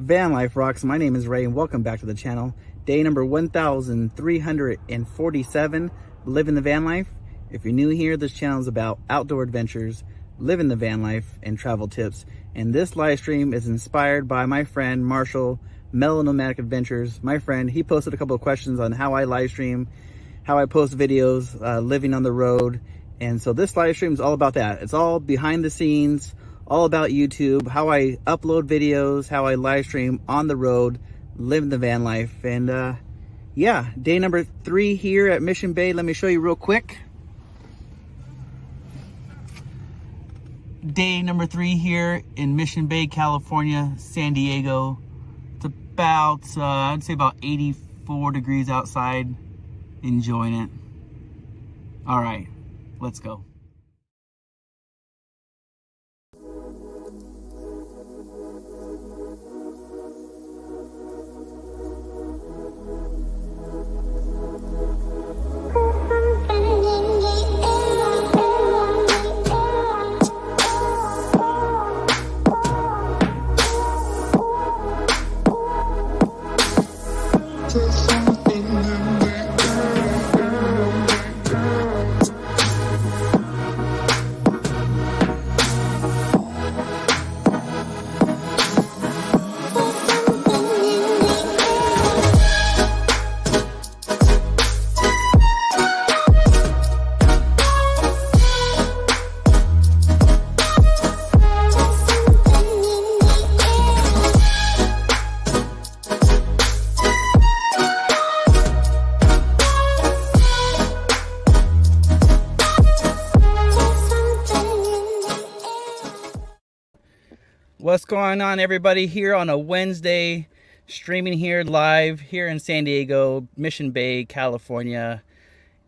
VanLifeRocks, my name is Ray and welcome back to the channel. Day number 1347, living the van life. If you're new here, this channel is about outdoor adventures, living the van life, and travel tips. And this live stream is inspired by my friend Marshall, Mellow Nomadic Adventures. My friend, he posted a couple of questions on how I live stream, how I post videos, living on the road. And so this live stream is all about that. It's all behind the scenes, all about YouTube, how I upload videos, how I live stream on the road, living the van life. And yeah, day number 3 here at Mission Bay. Let me show you real quick. Day number 3 here in Mission Bay, California, San Diego. It's about, I'd say about 84 degrees outside. Enjoying it. All right, let's go. What's going on, everybody? Here on a Wednesday, streaming here live here in San Diego, Mission Bay, California.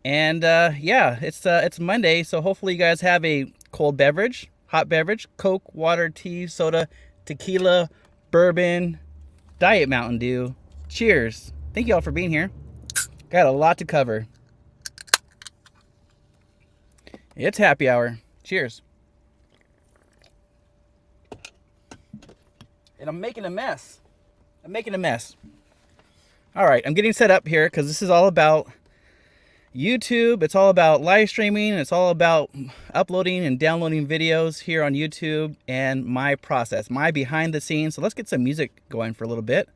And yeah, it's Monday, so hopefully you guys have a cold beverage, hot beverage, Coke, water, tea, soda, tequila, bourbon, Diet Mountain Dew. Cheers. Thank you all for being here. Got a lot to cover. It's happy hour. Cheers. And I'm making a mess. All right, I'm getting set up here because this is all about YouTube. It's all about live streaming. It's all about uploading and downloading videos here on YouTube and my process, my behind the scenes. So let's get some music going for a little bit.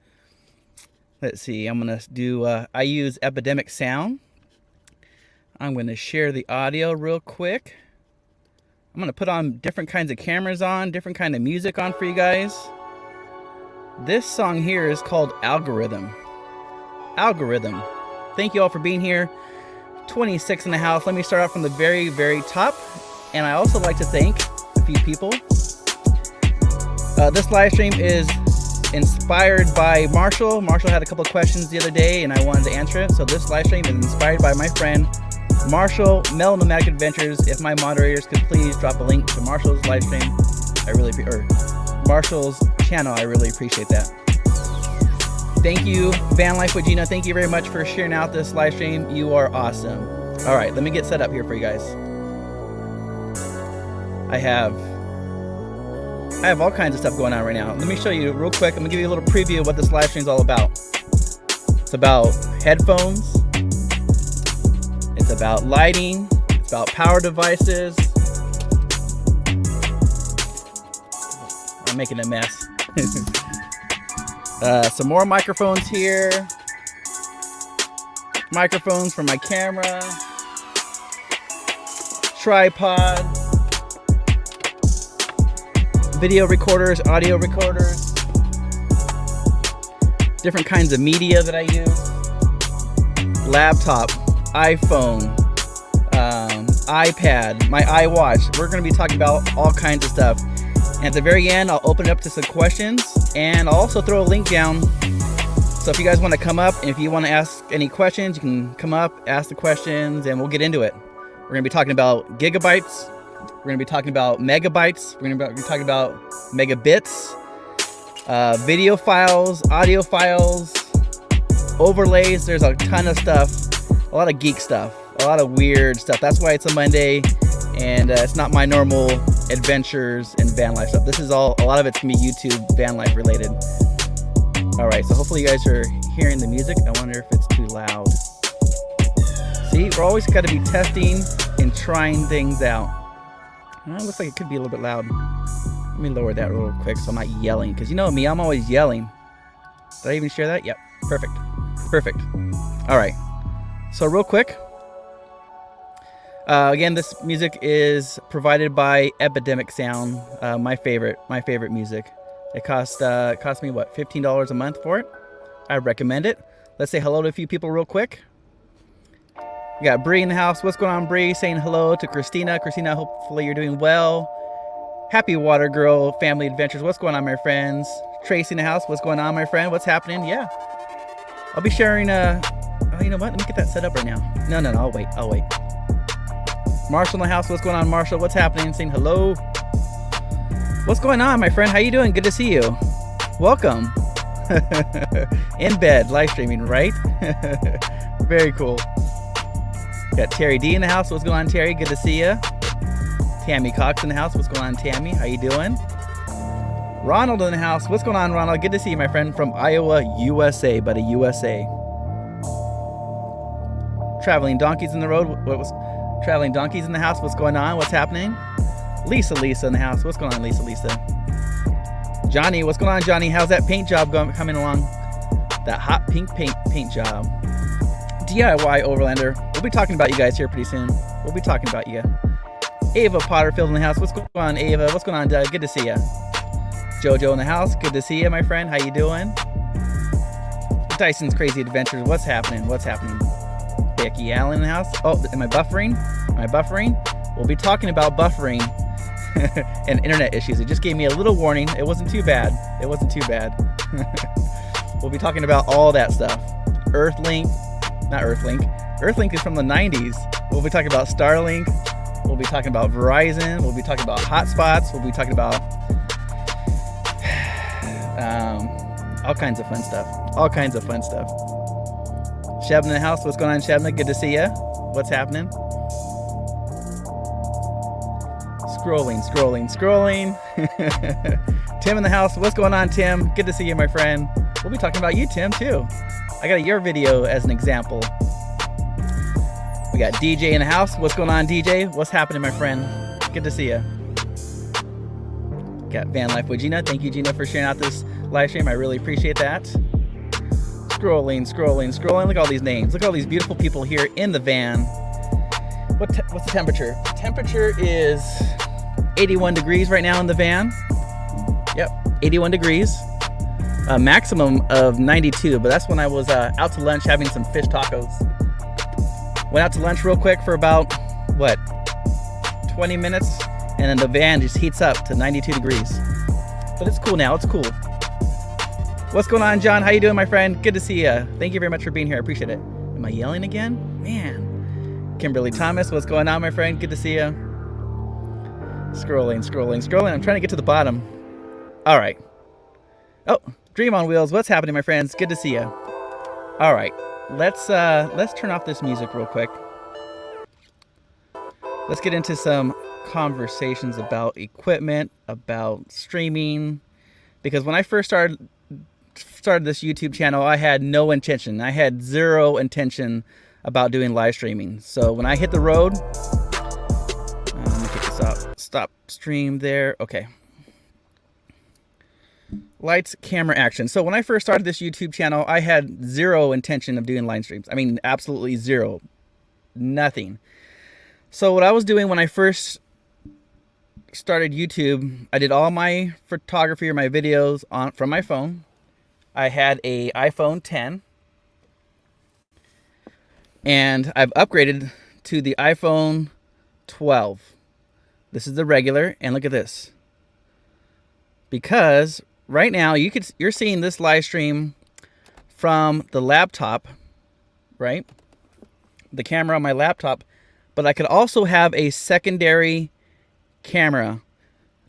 Let's see, I'm gonna do, I use Epidemic Sound. I'm gonna share the audio real quick. I'm gonna put on different kinds of cameras on, different kind of music on for you guys. This song here is called Algorithm. Algorithm. Thank you all for being here. 26 in the house. Let me start out from the very, very top. And I also like to thank a few people. This live stream is inspired by Marshall. Marshall had a couple of questions the other day and I wanted to answer it. So this live stream is inspired by my friend Marshall, Mellow Nomadic Adventures. If my moderators could please drop a link to Marshall's live stream, I really appreciate it. Marshall's channel, I really appreciate that. Thank you, Van Life with Gina. Thank you very much for sharing out this live stream. You are awesome. All right, let me get set up here for you guys. I have all kinds of stuff going on right now. Let me show you real quick. I'm gonna give you a little preview of what this live stream is all about. It's about headphones. It's about lighting. It's about power devices. I'm making a mess. Some more microphones here. Microphones for my camera. Tripod. Video recorders, audio recorders. Different kinds of media that I use. Laptop, iPhone, iPad, my iWatch. We're going to be talking about all kinds of stuff. And at the very end, I'll open it up to some questions, and I'll also throw a link down. So if you guys want to come up, and if you want to ask any questions, you can come up, ask the questions, and we'll get into it. We're going to be talking about gigabytes. We're going to be talking about megabytes. We're going to be talking about megabits, video files, audio files, overlays. There's a ton of stuff, a lot of geek stuff, a lot of weird stuff. That's why it's a Monday, and it's not my normal adventures and van life stuff. This is all, a lot of it's gonna be YouTube van life related. All right, so hopefully you guys are hearing the music. I wonder if it's too loud. See, we're always got to be testing and trying things out. It looks like it could be a little bit loud. Let me lower that real quick so I'm not yelling, because you know me, I'm always yelling. Did I even share that? Yep, perfect. Perfect. All right, so real quick. Again, this music is provided by Epidemic Sound, my favorite music. It cost me what, $15 a month for it. I recommend it. Let's say hello to a few people real quick. We got Bree in the house. What's going on, Bree? Saying hello to Christina. Christina, hopefully you're doing well. Happy Water Girl Family Adventures. What's going on, my friends? Tracy in the house. What's going on, my friend? What's happening? Yeah, I'll be sharing. Oh, you know what? Let me get that set up right now. No. I'll wait. Marshall in the house. What's going on, Marshall? What's happening? Saying hello. What's going on, my friend? How you doing? Good to see you. Welcome. In bed, live streaming, right? Very cool. Got Terry D in the house. What's going on, Terry? Good to see you. Tammy Cox in the house. What's going on, Tammy? How you doing? Ronald in the house. What's going on, Ronald? Good to see you, my friend, from Iowa, USA, buddy, USA. Traveling Donkeys in the road. What was Traveling Donkeys in the house? What's going on? What's happening? Lisa in the house. What's going on, Lisa? Johnny, what's going on, Johnny? How's that paint job coming along? That hot pink paint job. DIY Overlander. We'll be talking about you guys here pretty soon. We'll be talking about you. Ava Potterfield in the house. What's going on, Ava? What's going on, Doug? Good to see you. Jojo in the house. Good to see you, my friend. How you doing? Dyson's Crazy Adventures. What's happening? Becky Allen in the house. Oh, am I buffering? We'll be talking about buffering and internet issues. It just gave me a little warning. It wasn't too bad. We'll be talking about all that stuff. Earthlink is from the 90s. We'll be talking about Starlink. We'll be talking about Verizon. We'll be talking about hotspots. We'll be talking about all kinds of fun stuff. Shebna in the house. What's going on, Shebna? Good to see you. What's happening? Scrolling. Tim in the house. What's going on, Tim? Good to see you, my friend. We'll be talking about you, Tim, too. I got your video as an example. We got DJ in the house. What's going on, DJ? What's happening, my friend? Good to see you. Got VanLife with Gina. Thank you, Gina, for sharing out this live stream. I really appreciate that. Scrolling. Look at all these names. Look at all these beautiful people here in the van. What's the temperature? Temperature is 81 degrees right now in the van. Yep, 81 degrees. A maximum of 92, but that's when I was out to lunch having some fish tacos. Went out to lunch real quick for about, 20 minutes, and then the van just heats up to 92 degrees. But it's cool now, it's cool. What's going on, John? How you doing, my friend? Good to see you. Thank you very much for being here, I appreciate it. Am I yelling again? Man. Kimberly Thomas, what's going on, my friend? Good to see you. Scrolling. I'm trying to get to the bottom. All right. Oh, Dream on Wheels. What's happening, my friends? Good to see you. All right. Let's turn off this music real quick. Let's get into some conversations about equipment, about streaming, because when I first started this YouTube channel, I had no intention. I had zero intention about doing live streaming. So when I hit the road, let me take this out. Stop stream there. Okay. Lights, camera, action. So when I first started this YouTube channel, I had zero intention of doing live streams. I mean, absolutely zero. Nothing. So what I was doing when I first started YouTube, I did all my photography or my videos from my phone. I had a iPhone 10. And I've upgraded to the iPhone 12. This is the regular, and look at this. Because right now you're seeing this live stream from the laptop, right? The camera on my laptop, but I could also have a secondary camera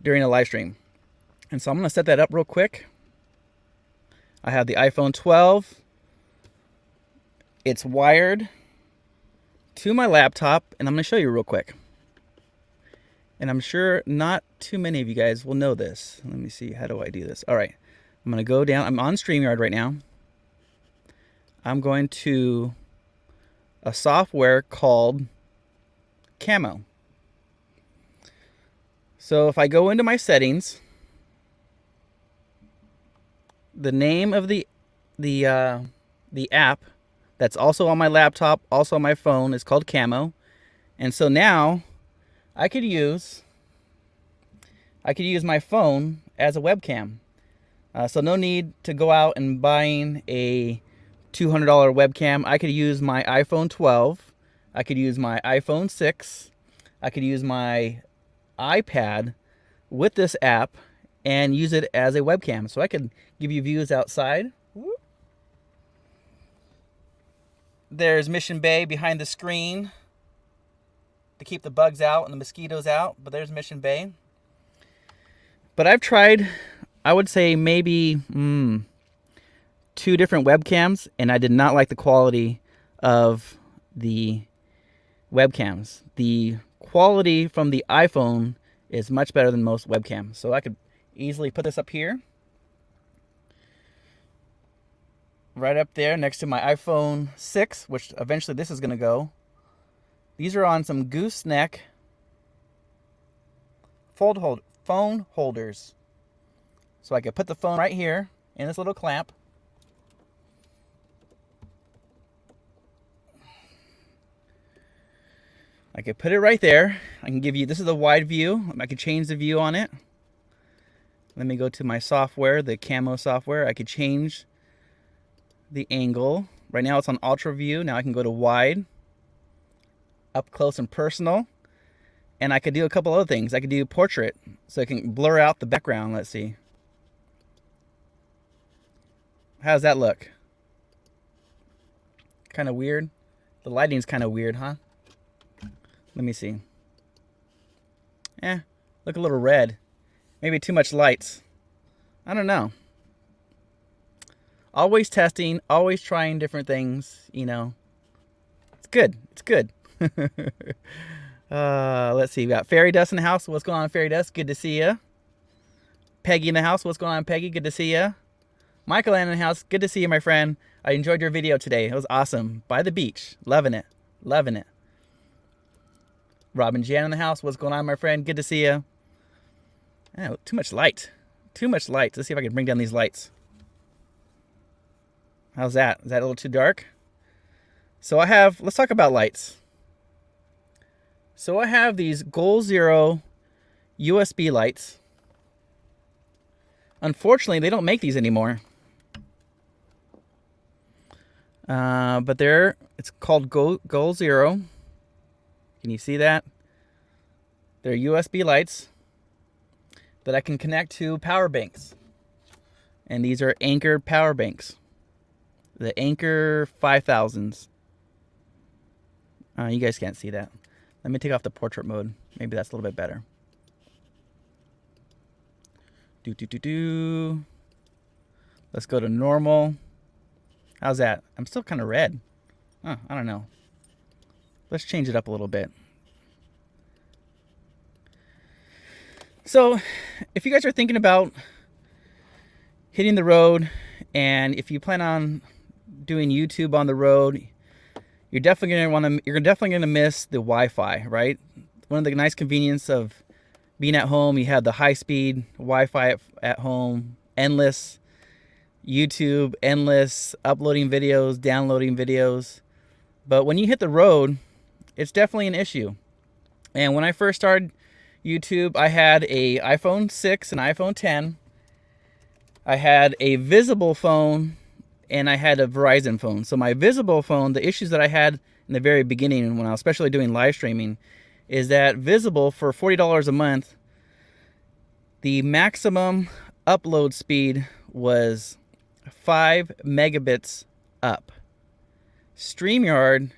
during a live stream. And so I'm going to set that up real quick. I have the iPhone 12. It's wired to my laptop, and I'm going to show you real quick. And I'm sure not too many of you guys will know this. Let me see, how do I do this? All right, I'm going to go down. I'm on Streamyard right now. I'm going to a software called Camo. So if I go into my settings, the name of the app that's also on my laptop, also on my phone, is called Camo. And so now I could use my phone as a webcam. So no need to go out and buying a $200 webcam. I could use my iPhone 12. I could use my iPhone 6. I could use my iPad with this app and use it as a webcam. So I could give you views outside. There's Mission Bay behind the screen to keep the bugs out and the mosquitoes out. But there's Mission Bay. But I've tried, I would say maybe 2 different webcams, and I did not like the quality of the webcams. The quality from the iPhone is much better than most webcams. So I could easily put this up here, right up there next to my iPhone 6, which eventually this is going to go. These are on some gooseneck phone holders. So I could put the phone right here in this little clamp. I could put it right there. I can give you, this is a wide view. I could change the view on it. Let me go to my software, the Camo software. I could change the angle. Right now it's on ultra view. Now I can go to wide, up close and personal. And I could do a couple other things. I could do portrait, so I can blur out the background. Let's see. How's that look? Kind of weird. The lighting's kind of weird, huh? Let me see. Look a little red. Maybe too much lights. I don't know. Always testing, always trying different things, you know. It's good. It's good. Let's see. We got Fairy Dust in the house. What's going on, Fairy Dust? Good to see ya. Peggy in the house. What's going on, Peggy? Good to see ya. Michael in the house. Good to see you, my friend. I enjoyed your video today. It was awesome. By the beach. Loving it. Loving it. Robin Jan in the house. What's going on, my friend? Good to see you. Oh, too much light. Too much light. Let's see if I can bring down these lights. How's that? Is that a little too dark? So I have, let's talk about lights. So I have these Goal Zero USB lights. Unfortunately, they don't make these anymore. But it's called Goal Zero. Can you see that? They're USB lights that I can connect to power banks. And these are Anker power banks. The Anker 5000s. You guys can't see that. Let me take off the portrait mode. Maybe that's a little bit better. Let's go to normal. How's that? I'm still kind of red. I don't know. Let's change it up a little bit. So, if you guys are thinking about hitting the road, and if you plan on doing YouTube on the road, you're definitely gonna miss the Wi-Fi, right? One of the nice convenience of being at home, you have the high-speed Wi-Fi at home, endless YouTube, endless uploading videos, downloading videos. But when you hit the road, it's definitely an issue. And when I first started YouTube, I had a iPhone 6 and iPhone 10. I had a visible phone and I had a Verizon phone. So my visible phone, the issues that I had in the very beginning when I was especially doing live streaming, is that visible for $40 a month, the maximum upload speed was 5 megabits up. Streamyard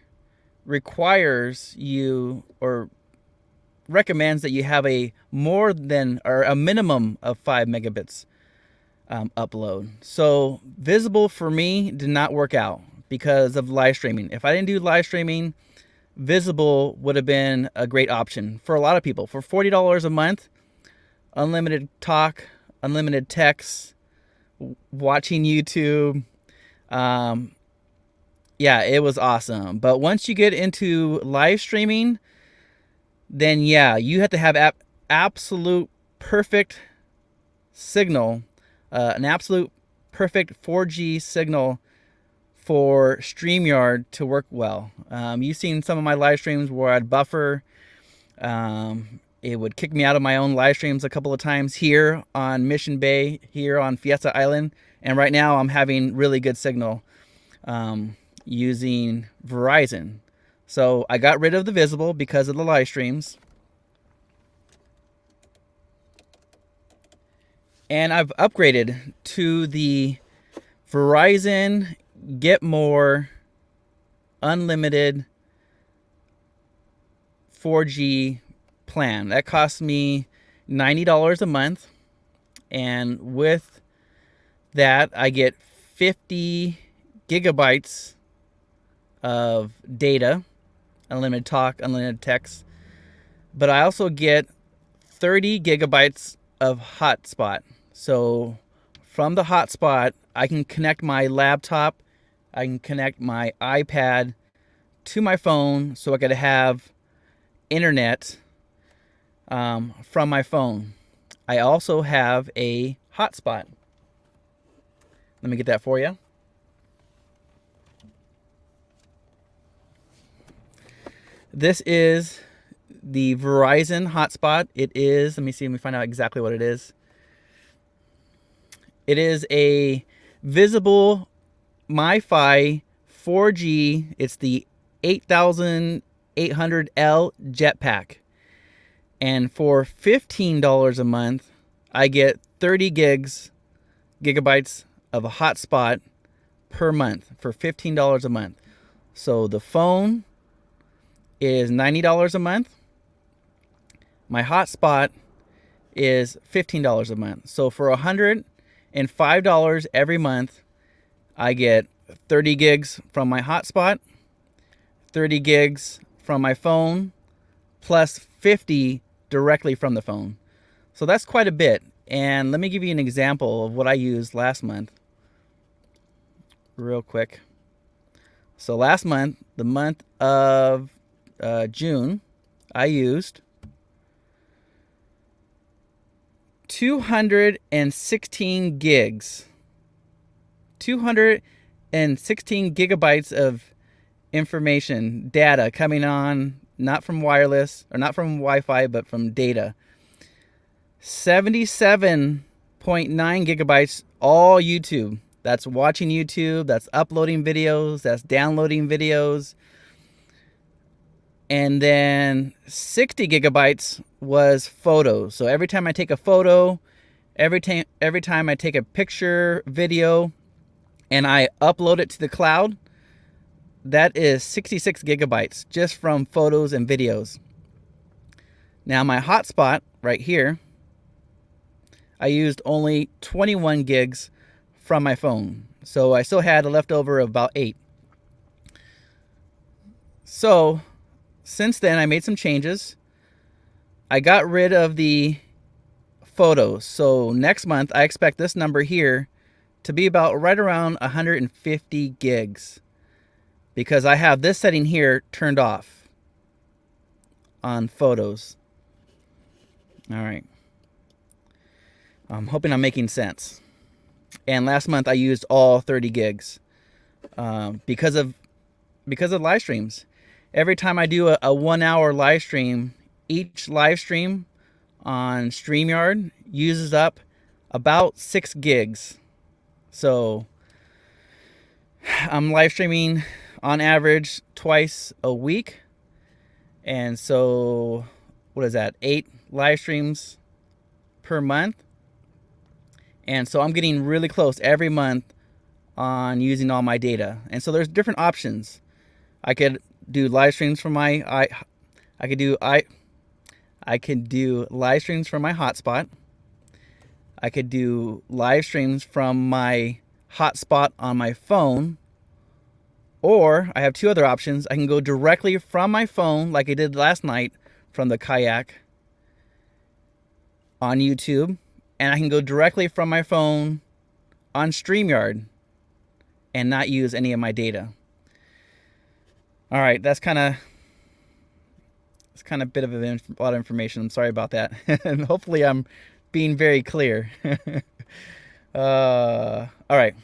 requires you, or recommends that you have a more than, or a minimum of 5 megabits upload. So visible for me did not work out because of live streaming. If I didn't do live streaming, visible would have been a great option for a lot of people. For $40 a month, unlimited talk, unlimited text watching YouTube. Yeah, it was awesome. But once you get into live streaming, then yeah, you have to have absolute perfect signal, an absolute perfect 4G signal for Streamyard to work well. You've seen some of my live streams where I'd buffer. It would kick me out of my own live streams a couple of times here on Mission Bay, here on Fiesta Island. And right now I'm having really good signal using Verizon. So I got rid of the visible because of the live streams. And I've upgraded to the Verizon Get More Unlimited 4G plan. That cost me $90 a month. And with that, I get 50 gigabytes of data, unlimited talk, unlimited text. But I also get 30 gigabytes of hotspot. So from the hotspot, I can connect my laptop, I can connect my iPad to my phone, so I could have internet from my phone. I also have a hotspot. Let me get that for you. This is the Verizon hotspot. It is, let me find out exactly what it is. It is a visible MiFi 4G. It's the 8800L Jetpack. And for $15 a month, I get 30 gigabytes of a hotspot per month for $15 a month. So the phone is $90 a month. My hotspot is $15 a month. So for $105 every month, I get 30 gigs from my hotspot, 30 gigs from my phone, plus 50 directly from the phone. So that's quite a bit. And let me give you an example of what I used last month real quick. So last month, the month of June, I used 216 gigs. 216 gigabytes of information, data coming on, not from wireless, or not from Wi-Fi, but from data. 77.9 gigabytes, all YouTube. That's watching YouTube, that's uploading videos, that's downloading videos. And then 60 gigabytes was photos. So every time I take a photo, every time I take a picture, video, and I upload it to the cloud, that is 66 gigabytes just from photos and videos. Now my hotspot right here, I used only 21 gigs from my phone. So I still had a leftover of about 8. So since then I made some changes. I got rid of the photos. So next month I expect this number here to be about right around 150 gigs. Because I have this setting here turned off on photos. All right. I'm hoping I'm making sense. And last month I used all 30 gigs because of live streams. Every time I do a 1 hour live stream, each live stream on Streamyard uses up about 6 gigs. So I'm live streaming on average twice a week. And so what is that? 8 live streams per month. And so I'm getting really close every month on using all my data. And so there's different options. I could do live streams from I could do live streams from my hotspot. I could do live streams from my hotspot on my phone. Or I have 2 other options. I can go directly from my phone, like I did last night from the kayak on YouTube. And I can go directly from my phone on Streamyard and not use any of my data. All right, that's kind of a bit of a lot of information. I'm sorry about that. And hopefully I'm being very clear. All right.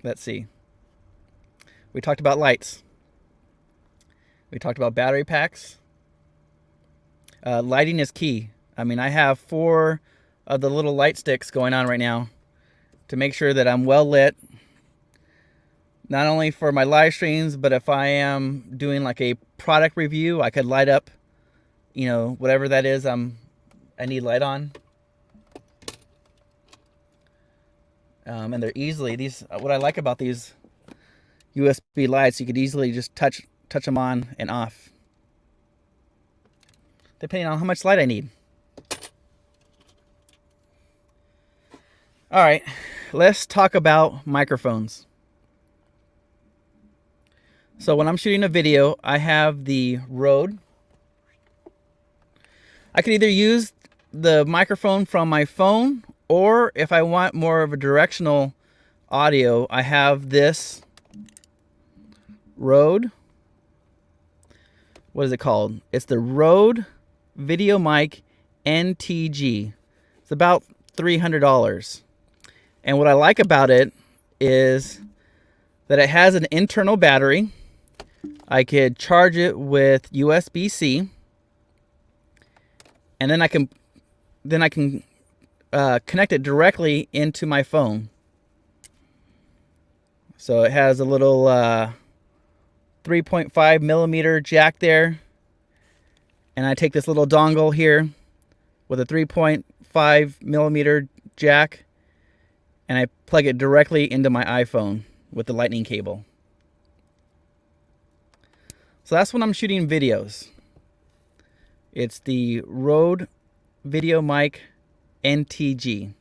Let's see. We talked about lights. We talked about battery packs. Lighting is key. I mean, I have 4 of the little light sticks going on right now to make sure that I'm well lit. Not only for my live streams, but if I am doing like a product review, I could light up, you know, whatever that is I need light on. And they're easily, what I like about these USB lights, you could easily just touch them on and off, depending on how much light I need. All right, let's talk about microphones. So when I'm shooting a video, I have the Rode. I can either use the microphone from my phone, or if I want more of a directional audio, I have this Rode. What is it called? It's the Rode Video Mic NTG. It's about $300. And what I like about it is that it has an internal battery. I could charge it with USB-C, and then I can connect it directly into my phone. So it has a little 3.5 millimeter jack there, and I take this little dongle here with a 3.5 millimeter jack, and I plug it directly into my iPhone with the lightning cable. So that's when I'm shooting videos. It's the Rode Video Mic NTG.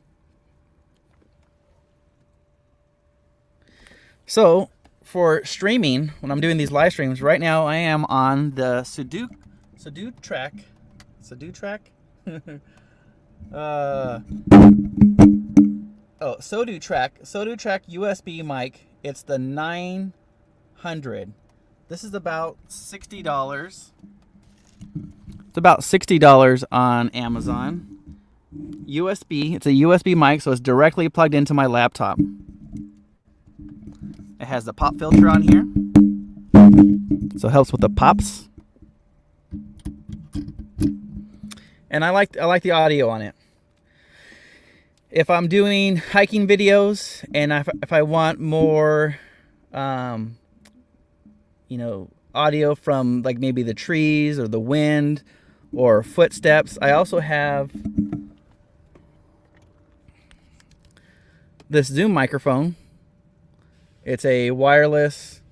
So for streaming, when I'm doing these live streams, right now I am on the Sodu Track USB mic. It's the 900. This is about $60. It's about $60 on Amazon. USB, it's a USB mic, so it's directly plugged into my laptop. It has the pop filter on here, so it helps with the pops. And I like the audio on it. If I'm doing hiking videos and if I want more you know, audio from like maybe the trees or the wind or footsteps, I also have this Zoom microphone. It's a wireless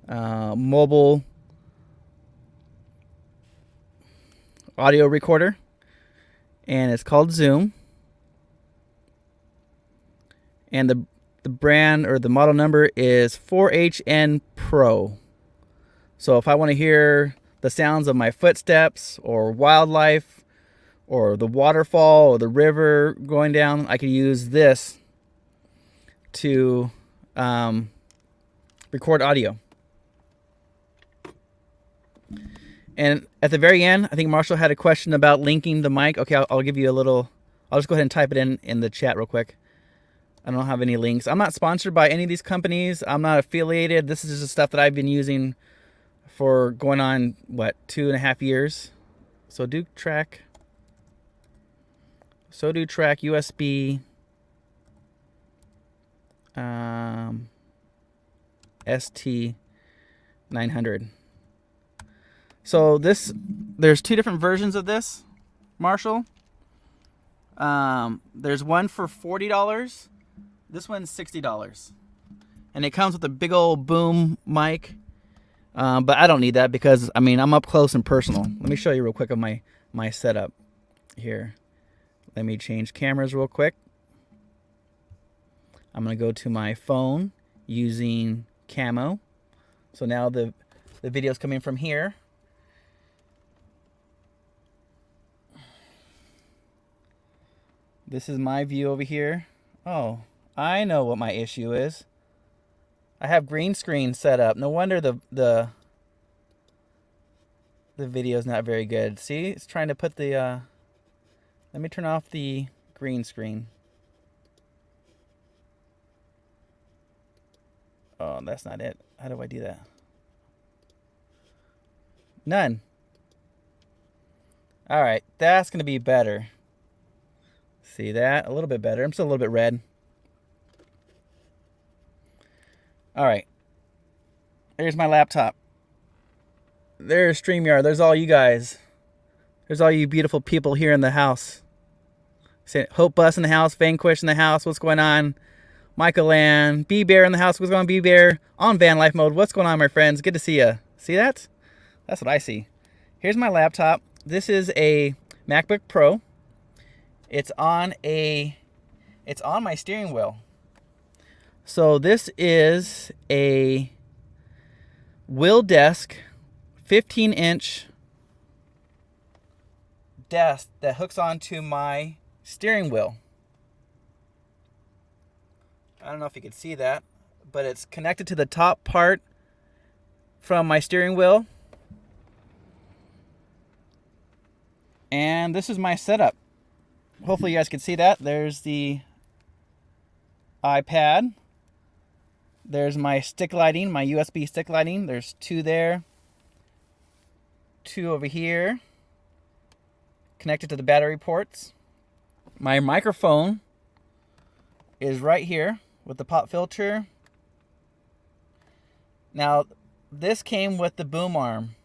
mobile audio recorder, and it's called Zoom. And the brand or the model number is 4HN Pro. So if I want to hear the sounds of my footsteps or wildlife or the waterfall or the river going down, I could use this to record audio. And at the very end, I think Marshall had a question about linking the mic. Okay, I'll give you a little, I'll just go ahead and type it in the chat real quick. I don't have any links. I'm not sponsored by any of these companies. I'm not affiliated. This is just the stuff that I've been using for going on, what, 2.5 years. Sodu Track USB ST900. So there's 2 different versions of this, Marshall. There's one for $40. This one's $60. And it comes with a big old boom mic. But I don't need that because, I mean, I'm up close and personal. Let me show you real quick of my setup here. Let me change cameras real quick. I'm going to go to my phone using camo. So now the video's coming from here. This is my view over here. Oh, I know what my issue is. I have green screen set up. No wonder the video's not very good. See, it's trying to put the let me turn off the green screen. Oh, that's not it. How do I do that? None. All right, that's gonna be better. See that? A little bit better. I'm still a little bit red. All right. There's my laptop. There's Streamyard. There's all you guys. There's all you beautiful people here in the house. Hope Bus in the house. Vanquish in the house. What's going on? Michael Land. B-Bear in the house. What's going on, B-Bear? On van life mode. What's going on, my friends? Good to see you. See that? That's what I see. Here's my laptop. This is a MacBook Pro. It's on my steering wheel. So this is a wheel desk, 15-inch desk that hooks onto my steering wheel. I don't know if you can see that, but it's connected to the top part from my steering wheel. And this is my setup. Hopefully you guys can see that. There's the iPad. There's my stick lighting, my USB stick lighting. There's 2 there. 2 over here. Connected to the battery ports. My microphone is right here with the pop filter. Now, this came with the boom arm.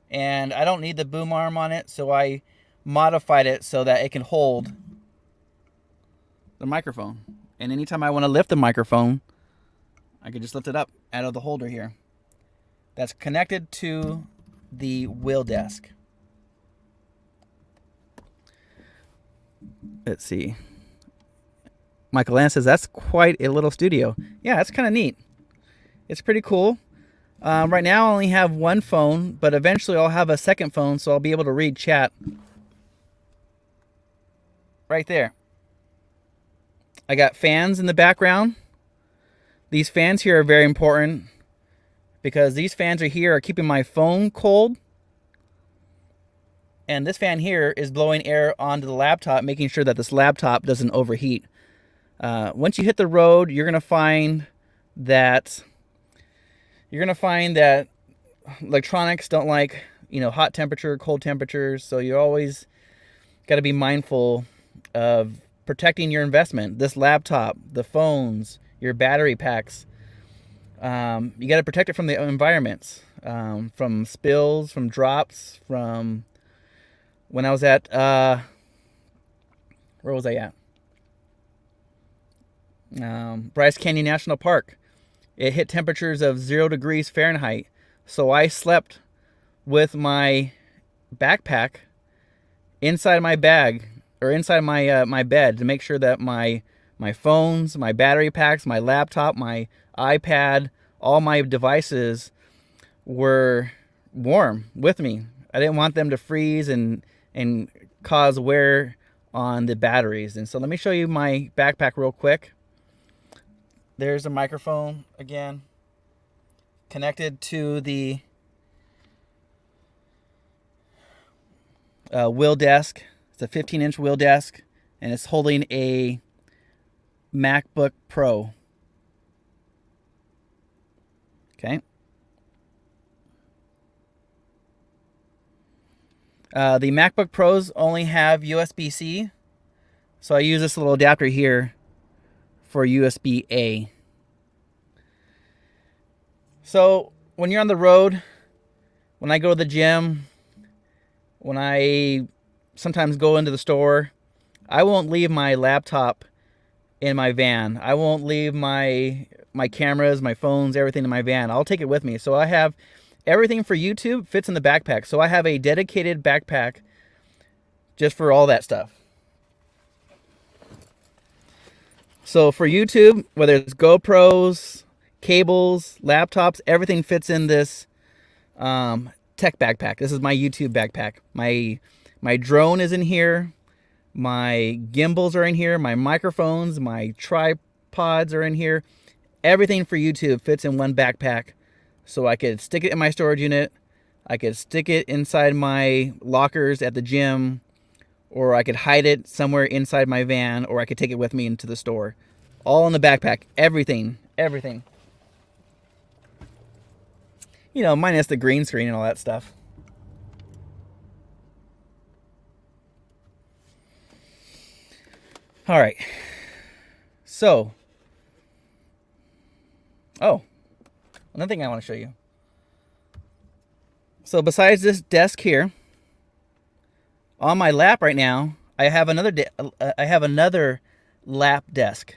And I don't need the boom arm on it, so I modified it so that it can hold the microphone. And anytime I want to lift the microphone, I can just lift it up out of the holder here. That's connected to the wheel desk. Let's see. Michael Ann says, that's quite a little studio. Yeah, that's kind of neat. It's pretty cool. Right now I only have one phone, but eventually I'll have a second phone, so I'll be able to read chat. Right there. I got fans in the background. These fans here are very important because these fans are keeping my phone cold. And this fan here is blowing air onto the laptop, making sure that this laptop doesn't overheat. Once you hit the road, you're going to find that electronics don't like, hot temperature, cold temperatures. So you always got to be mindful of protecting your investment. This laptop, the phones, your battery packs. You got to protect it from the environments, from spills, from drops, from when I was at, where was I at? Bryce Canyon National Park. It hit temperatures of 0 degrees Fahrenheit. So I slept with my backpack inside my bag or inside my bed to make sure that my phones, my battery packs, my laptop, my iPad, all my devices were warm with me. I didn't want them to freeze and cause wear on the batteries. And so let me show you my backpack real quick. There's a microphone again, connected to the wheel desk. It's a 15-inch wheel desk, and it's holding a MacBook Pro. Okay. The MacBook Pros only have USB-C, so I use this little adapter here for USB-A. So when you're on the road, when I go to the gym, when I sometimes go into the store, I won't leave my laptop in my van. I won't leave my cameras, my phones, everything in my van. I'll take it with me. So I have everything for YouTube fits in the backpack. So I have a dedicated backpack just for all that stuff. So for YouTube, whether it's GoPros, cables, laptops, everything fits in this tech backpack. This is my YouTube backpack. My drone is in here. My gimbals are in here. My microphones, my pods are in here. Everything for YouTube fits in one backpack. So I could stick it in my storage unit. I could stick it inside my lockers at the gym, or I could hide it somewhere inside my van, or I could take it with me into the store. All in the backpack. Everything. Everything. You know, minus the green screen and all that stuff. All right. So, oh, another thing I want to show you. So besides this desk here, on my lap right now, I have another lap desk.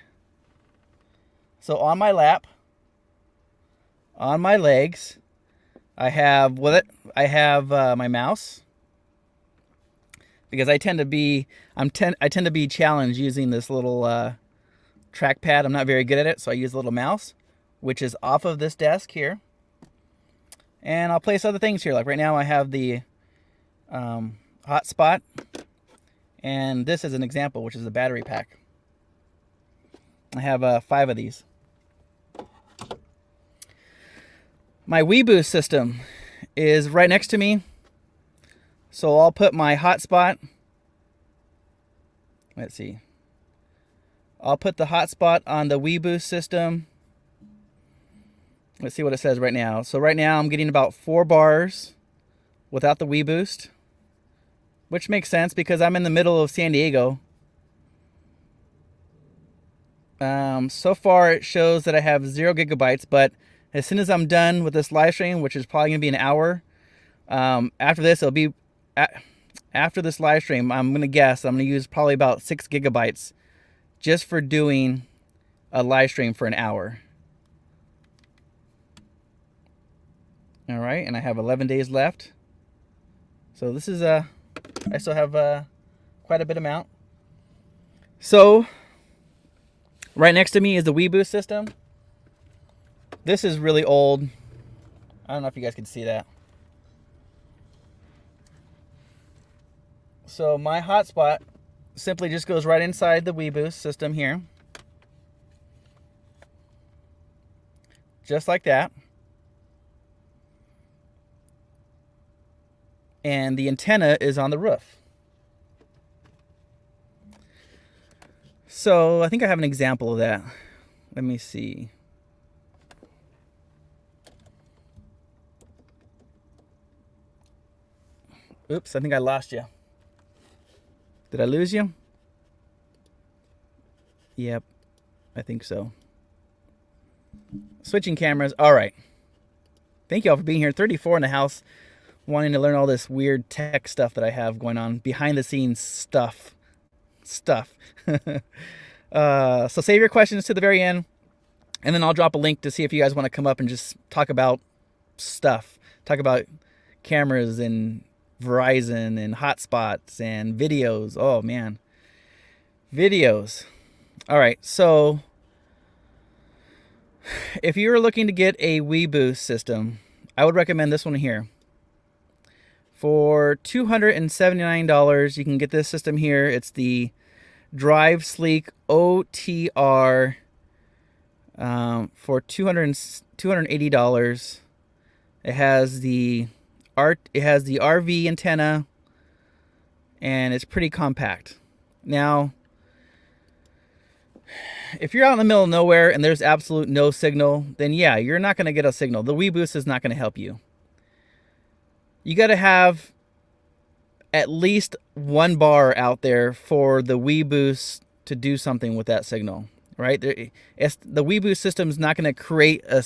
So on my lap, on my legs, I have my mouse, because I tend to be challenged using this little trackpad. I'm not very good at it, so I use a little mouse, which is off of this desk here. And I'll place other things here. Like right now I have the hotspot, and this is an example, which is a battery pack. I have 5 of these. My WeBoost system is right next to me, so I'll put my hotspot. Let's see. I'll put the hotspot on the WeBoost system. Let's see what it says right now. So right now I'm getting about 4 bars without the WeBoost, which makes sense because I'm in the middle of San Diego. So far it shows that I have 0 gigabytes, but as soon as I'm done with this live stream, which is probably gonna be an hour, after this live stream, I'm gonna guess I'm gonna use probably about 6 gigabytes just for doing a live stream for an hour. All right, and I have 11 days left. So this is I still have quite a bit amount. So right next to me is the WeBoost system. This is really old. I don't know if you guys can see that. So my hotspot simply just goes right inside the WeBoost system here. Just like that. And the antenna is on the roof. So I think I have an example of that. Let me see. Oops, I think I lost you. Did I lose you? Yep, I think so. Switching cameras. All right. Thank you all for being here. 34 in the house, wanting to learn all this weird tech stuff that I have going on, behind the scenes stuff. So save your questions to the very end, and then I'll drop a link to see if you guys want to come up and just talk about stuff. Talk about cameras and Verizon and hotspots and videos. Oh man, videos. All right, so if you're looking to get a WeBoost system, I would recommend this one here. For $279, you can get this system here. It's the Drive Sleek OTR for $280. It has the RV antenna, and it's pretty compact. Now, if you're out in the middle of nowhere and there's absolute no signal, then yeah, you're not going to get a signal. The WeBoost is not going to help you. You got to have at least 1 bar out there for the WeBoost to do something with that signal, right? The WeBoost system is not going to create a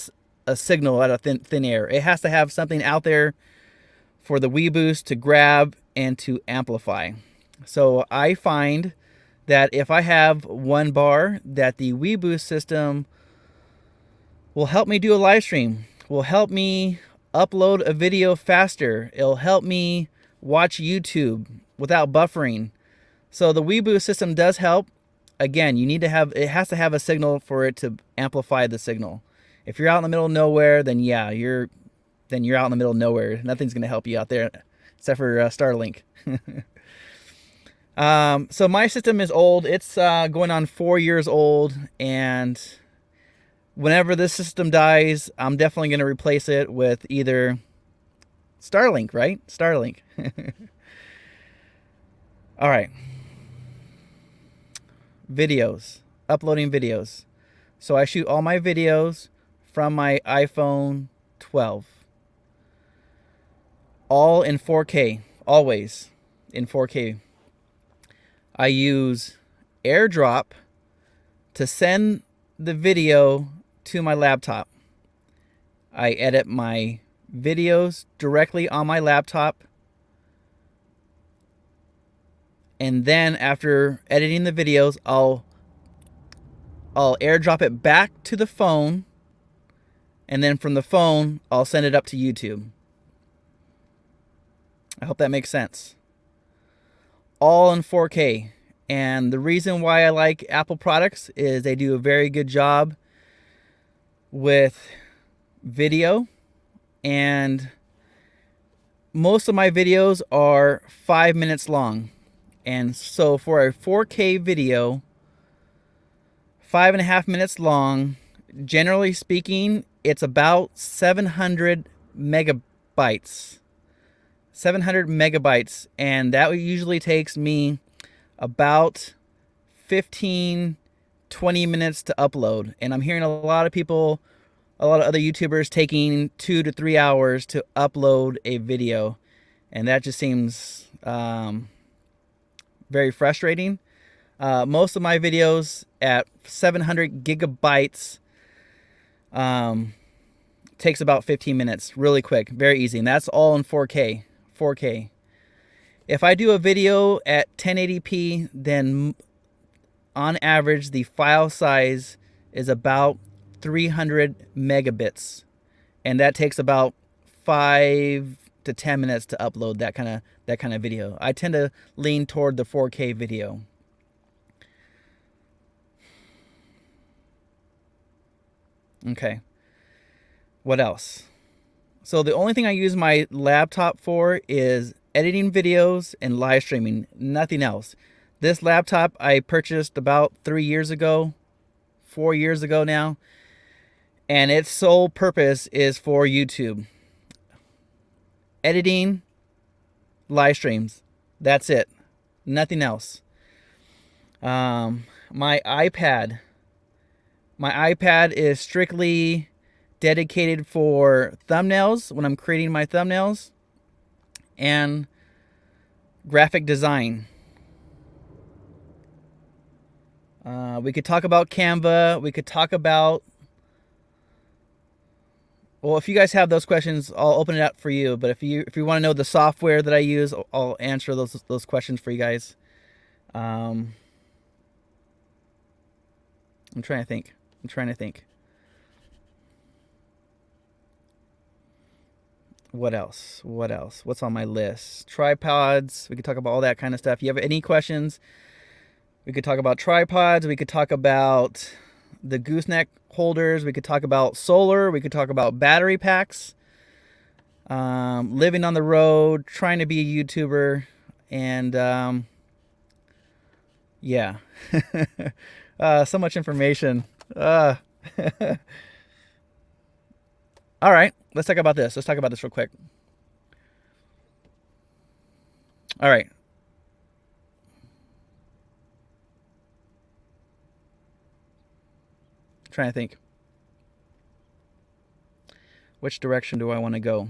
signal out of thin air. It has to have something out there for the WeBoost to grab and to amplify. So I find that if I have 1 bar, that the WeBoost system will help me do a live stream, will help me upload a video faster. It'll help me watch YouTube without buffering. So the WeBoost system does help. Again, it has to have a signal for it to amplify the signal. If you're out in the middle of nowhere, then yeah, you're out in the middle of nowhere. Nothing's going to help you out there except for Starlink. So my system is old. It's going on 4 years old, and whenever this system dies, I'm definitely going to replace it with either Starlink, right? Starlink. All right. Videos. Uploading videos. So I shoot all my videos from my iPhone 12. All in 4K. Always in 4K. I use Airdrop to send the video to my laptop. I edit my videos directly on my laptop. And then after editing the videos, I'll airdrop it back to the phone, and then from the phone, I'll send it up to YouTube. I hope that makes sense. All in 4K. And the reason why I like Apple products is they do a very good job with video, and most of my videos are 5 minutes long. And so for a 4K video, 5.5 minutes long, generally speaking, it's about 700 megabytes. 700 megabytes. And that usually takes me about 15, 20 minutes to upload. And I'm hearing a lot of people, a lot of other YouTubers taking 2 to 3 hours to upload a video. And that just seems very frustrating. Most of my videos at 700 gigabytes takes about 15 minutes, really quick, very easy. And that's all in 4K. 4K. If I do a video at 1080p, then on average, the file size is about 300 megabits. And that takes about 5 to 10 minutes to upload that kind of video. I tend to lean toward the 4K video. Okay. What else? So the only thing I use my laptop for is editing videos and live streaming, nothing else. This laptop I purchased about 3 years ago, 4 years ago now, and its sole purpose is for YouTube. Editing, live streams. That's it. Nothing else. My iPad is strictly dedicated for thumbnails when I'm creating my thumbnails and graphic design. We could talk about Canva. We could talk about, well, if you guys have those questions, I'll open it up for you. But if you want to know the software that I use, I'll answer those questions for you guys. I'm trying to think. What else? What's on my list? Tripods. We could talk about all that kind of stuff. You have any questions? We could talk about tripods. We could talk about the gooseneck holders. We could talk about solar. We could talk about battery packs. Living on the road, trying to be a YouTuber, and yeah. So much information. All right, let's talk about this. Let's talk about this real quick. All right. I'm trying to think. Which direction do I want to go?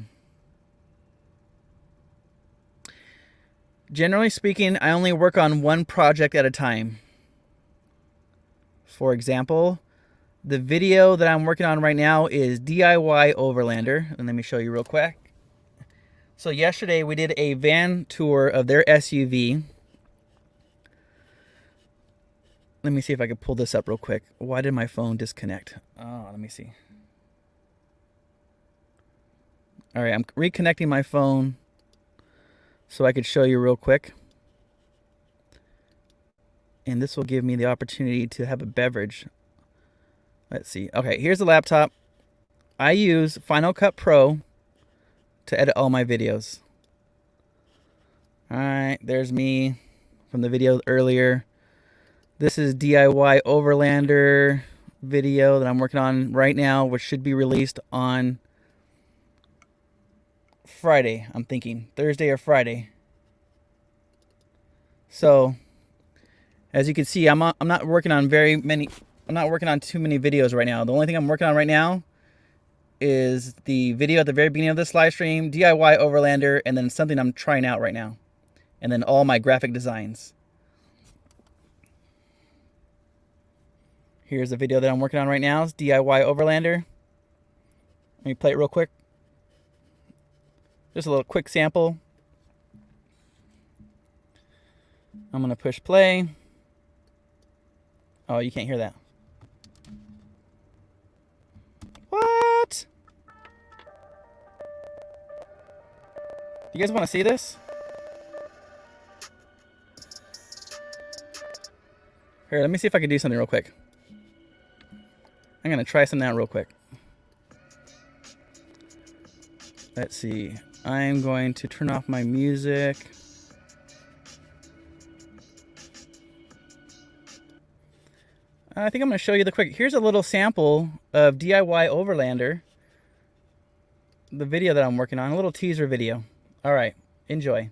Generally speaking, I only work on one project at a time. For example, the video that I'm working on right now is DIY Overlander. And let me show you real quick. So yesterday we did a van tour of their SUV. Let me see if I can pull this up real quick. Why did my phone disconnect? Oh, let me see. All right, I'm reconnecting my phone so I could show you real quick. And this will give me the opportunity to have a beverage. Let's see. Okay, here's the laptop. I use Final Cut Pro to edit all my videos. All right, there's me. from the video earlier. This is DIY Overlander video that I'm working on right now, which should be released on Friday. I'm thinking Thursday or Friday. So as you can see, I'm not working on too many videos right now. The only thing I'm working on right now is the video at the very beginning of this live stream, DIY Overlander, and then something I'm trying out right now, and then all my graphic designs. Here's the video that I'm working on right now. It's DIY Overlander. Let me play it real quick. Just a little quick sample. I'm gonna push play. Oh, you can't hear that. What? You guys want to see this? Here, let me see if I can do something real quick. I'm going to try something out real quick. Let's see. I'm going to turn off my music. I think I'm going to show you the quick. Here's a little sample of DIY Overlander, the video that I'm working on, a little teaser video. All right, enjoy.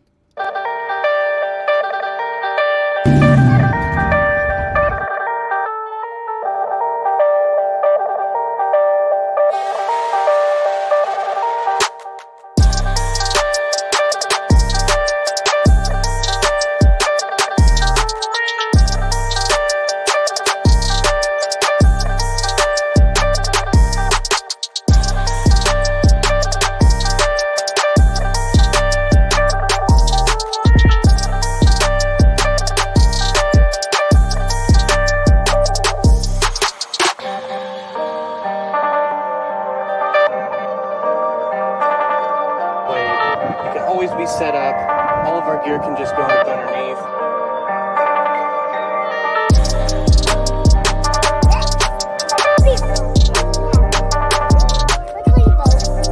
Be set up. All of our gear can just go up underneath.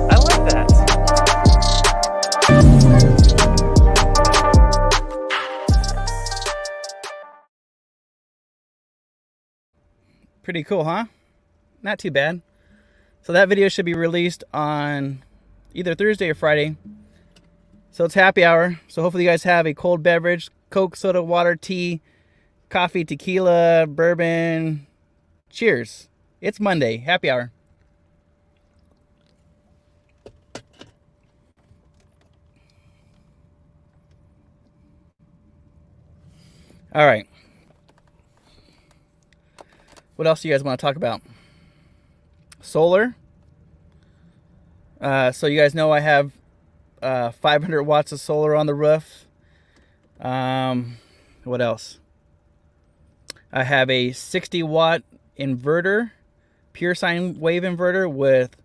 I like that. Pretty cool, huh? Not too bad. So that video should be released on either Thursday or Friday. So it's happy hour. So hopefully you guys have a cold beverage, Coke, soda, water, tea, coffee, tequila, bourbon. Cheers. It's Monday. Happy hour. All right. What else do you guys want to talk about? Solar. So you guys know I have 500 watts of solar on the roof. What else? I have a 60 watt inverter, pure sine wave inverter with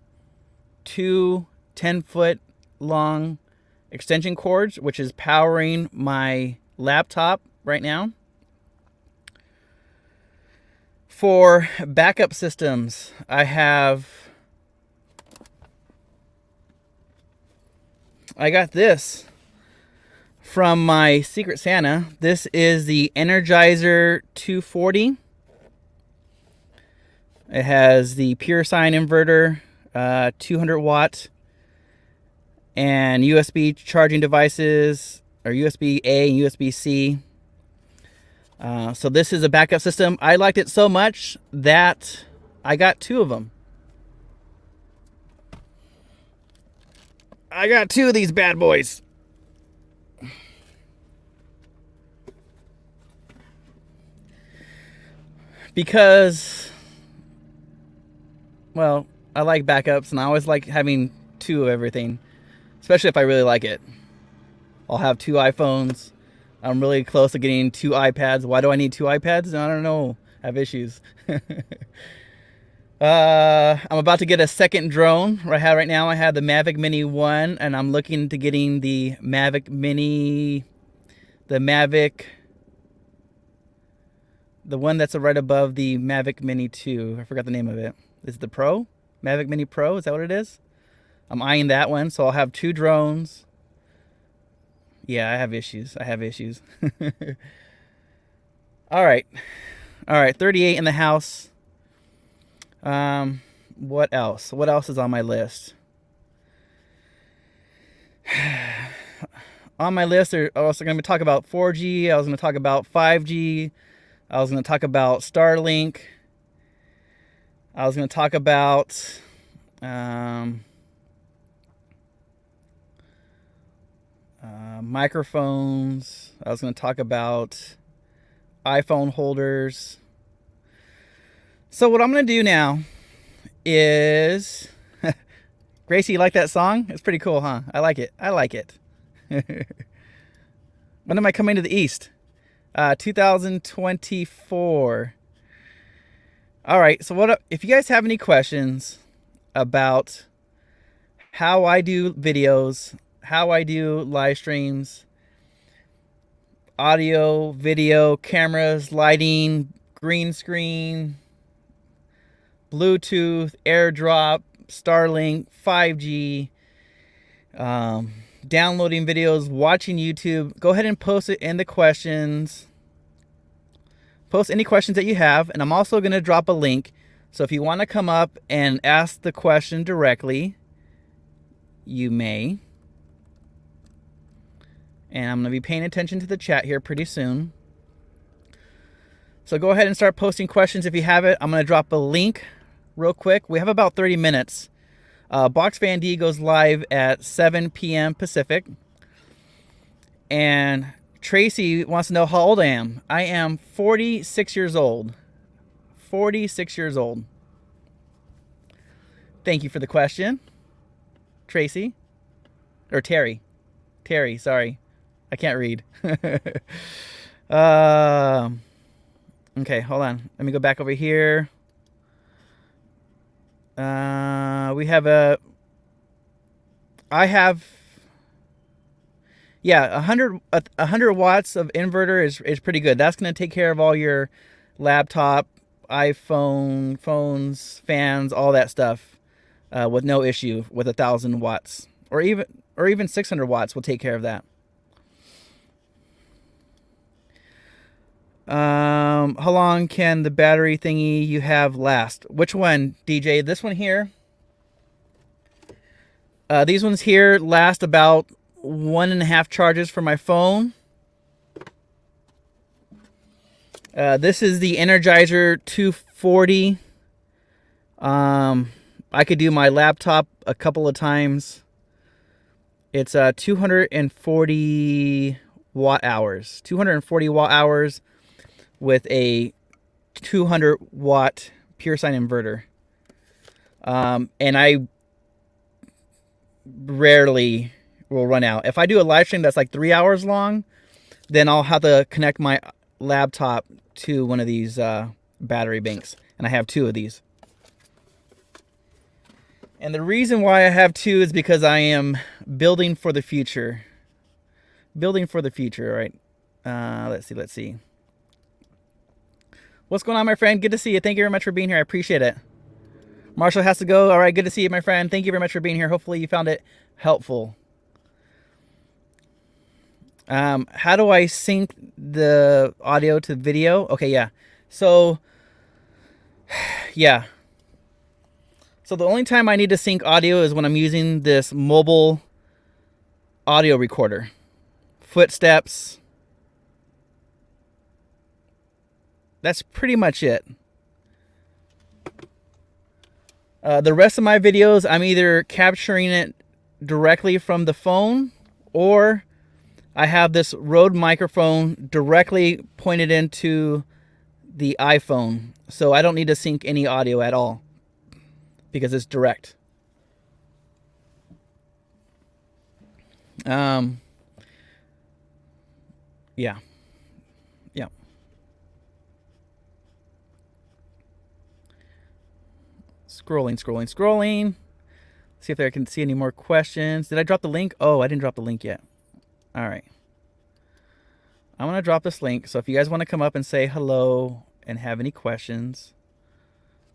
two 10-foot long extension cords, which is powering my laptop right now. For backup systems, I got this from my Secret Santa. This is the Energizer 240. It has the pure sine inverter, 200 watt, and USB charging devices, or USB-A and USB-C. So this is a backup system. I liked it so much that I got two of them. I got two of these bad boys. Because, well, I like backups, and I always like having two of everything, especially if I really like it. I'll have two iPhones. I'm really close to getting two iPads. Why do I need two iPads? I don't know. I have issues. I'm about to get a second drone. Right now I have the Mavic Mini 1, and I'm looking into getting the Mavic Mini, the one that's right above the Mavic Mini 2. I forgot the name of it. Is it the Pro? Mavic Mini Pro? Is that what it is? I'm eyeing that one, so I'll have two drones. Yeah, I have issues. All right. All right. 38 in the house. What else? What else is on my list? On my list, I was also going to talk about 4G. I was going to talk about 5G. I was going to talk about Starlink. I was going to talk about microphones. I was going to talk about iPhone holders. So what I'm going to do now is... Gracie, you like that song? It's pretty cool, huh? I like it. I like it. When am I coming to the East? 2024. All right. So if you guys have any questions about how I do videos, how I do live streams, audio, video, cameras, lighting, green screen, Bluetooth, Airdrop, Starlink, 5G, downloading videos, watching YouTube, go ahead and post it in the questions. Post any questions that you have, and I'm also going to drop a link. So if you want to come up and ask the question directly, you may. And I'm going to be paying attention to the chat here pretty soon. So go ahead and start posting questions if you have it. I'm going to drop a link real quick. We have about 30 minutes. Box Van D goes live at 7 p.m. Pacific. And Tracy wants to know how old I am. I am 46 years old. 46 years old. Thank you for the question, Tracy. Or Terry. Terry, sorry. I can't read. Okay, hold on. Let me go back over here. We have a... I have... Yeah, 100 watts of inverter is pretty good. That's going to take care of all your laptop, iPhone, phones, fans, all that stuff with no issue with 1,000 watts. Or even 600 watts will take care of that. How long can the battery thingy you have last? Which one, DJ? This one here? These ones here last about 1.5 charges for my phone. This is the Energizer 240. I could do my laptop a couple of times. It's 240 watt hours. 240 watt hours with a 200 watt pure sine inverter. And I rarely will run out. If I do a live stream that's like 3 hours long, then I'll have to connect my laptop to one of these battery banks. And I have 2 of these. And the reason why I have 2 is because I am building for the future. Building for the future, all right? Let's see. What's going on, my friend? Good to see you. Thank you very much for being here. I appreciate it. Marshall has to go. All right, good to see you, my friend. Thank you very much for being here. Hopefully you found it helpful. How do I sync the audio to video? Okay, yeah. So, yeah. So the only time I need to sync audio is when I'm using this mobile audio recorder. Footsteps. That's pretty much it. The rest of my videos, I'm either capturing it directly from the phone, or I have this Rode microphone directly pointed into the iPhone. So I don't need to sync any audio at all because it's direct. Yeah. Scrolling. See if I can see any more questions. Did I drop the link? Oh, I didn't drop the link yet. All right. I'm going to drop this link. So if you guys want to come up and say hello and have any questions,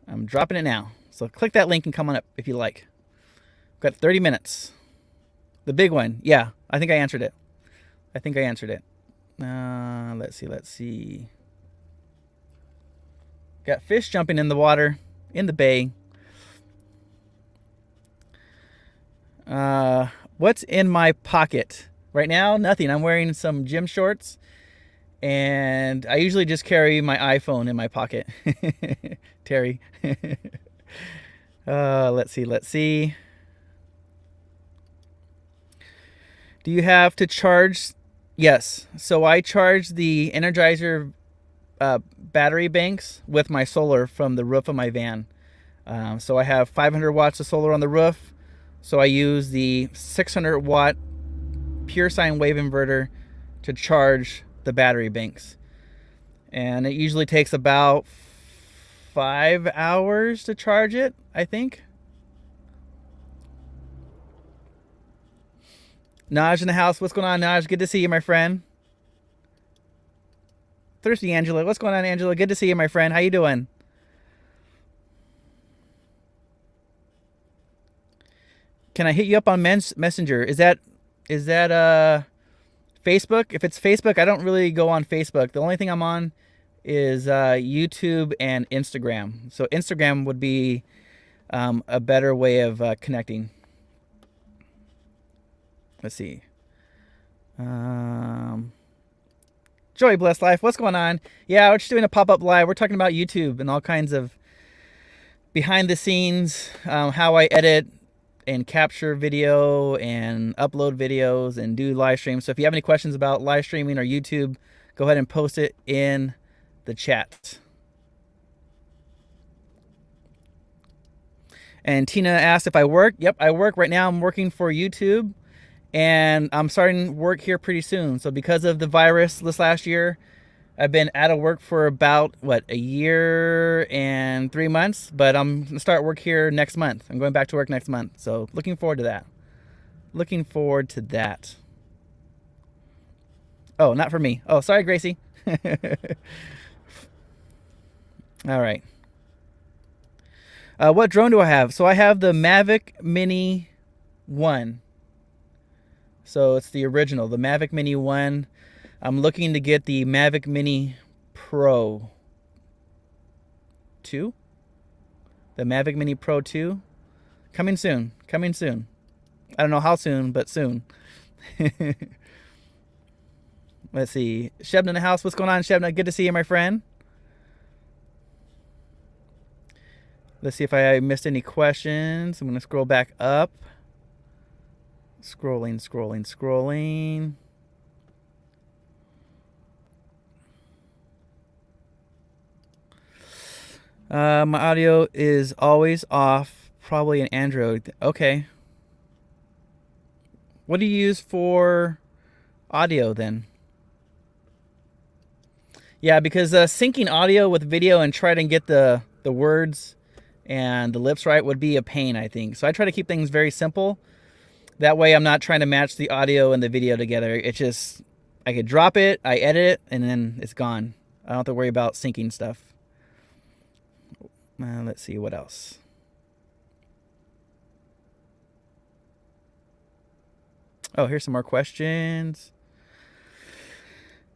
I'm dropping it now. So click that link and come on up if you like. We've got 30 minutes. The big one. Yeah, I think I answered it. Let's see. Got fish jumping in the water, in the bay. What's in my pocket? Right now, nothing. I'm wearing some gym shorts, and I usually just carry my iPhone in my pocket. Terry. Let's see. Do you have to charge? Yes. So I charge the Energizer battery banks with my solar from the roof of my van. So I have 500 watts of solar on the roof. So I use the 600 watt pure sine wave inverter to charge the battery banks. And it usually takes about 5 hours to charge it, I think. Naj in the house. What's going on, Naj? Good to see you, my friend. Thirsty Angela. What's going on, Angela? Good to see you, my friend. How you doing? Can I hit you up on Messenger? Is that Facebook? If it's Facebook, I don't really go on Facebook. The only thing I'm on is YouTube and Instagram. So Instagram would be a better way of connecting. Let's see. Joy Blessed Life, what's going on? Yeah, we're just doing a pop-up live. We're talking about YouTube and all kinds of behind the scenes, how I edit and capture video and upload videos and do live streams. So if you have any questions about live streaming or YouTube, go ahead and post it in the chat. And Tina asked if I work. Yep, I work right now. I'm working for YouTube, and I'm starting work here pretty soon. So because of the virus this last year, I've been out of work for about, a year and 3 months, but I'm going to start work here next month. I'm going back to work next month. So looking forward to that. Looking forward to that. Oh, not for me. Oh, sorry, Gracie. All right. What drone do I have? So I have the Mavic Mini 1. So it's the original, the Mavic Mini 1. I'm looking to get the Mavic Mini Pro 2. The Mavic Mini Pro 2. Coming soon. Coming soon. I don't know how soon, but soon. Let's see. Shebna in the house. What's going on, Shebna? Good to see you, my friend. Let's see if I missed any questions. I'm going to scroll back up. Scrolling. My audio is always off. Probably an Android. Okay. What do you use for audio then? Yeah, because syncing audio with video and try to get the words and the lips right would be a pain, I think. So I try to keep things very simple. That way I'm not trying to match the audio and the video together. It's just, I could drop it, I edit it, and then it's gone. I don't have to worry about syncing stuff. Let's see, what else? Oh, here's some more questions.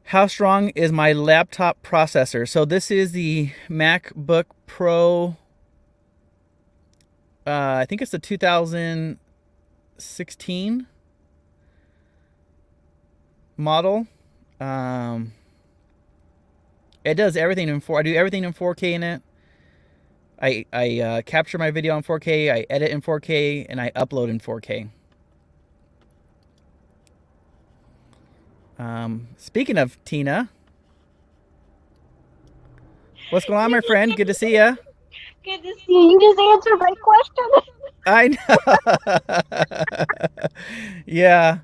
How strong is my laptop processor? So this is the MacBook Pro. I think it's the 2016 model. It does everything in 4. I do everything in 4K in it. I capture my video in 4K. I edit in 4K, and I upload in 4K. Speaking of Tina, what's going on, my friend? Good to see ya. Good to see you. You just answered my question. I know. Yeah.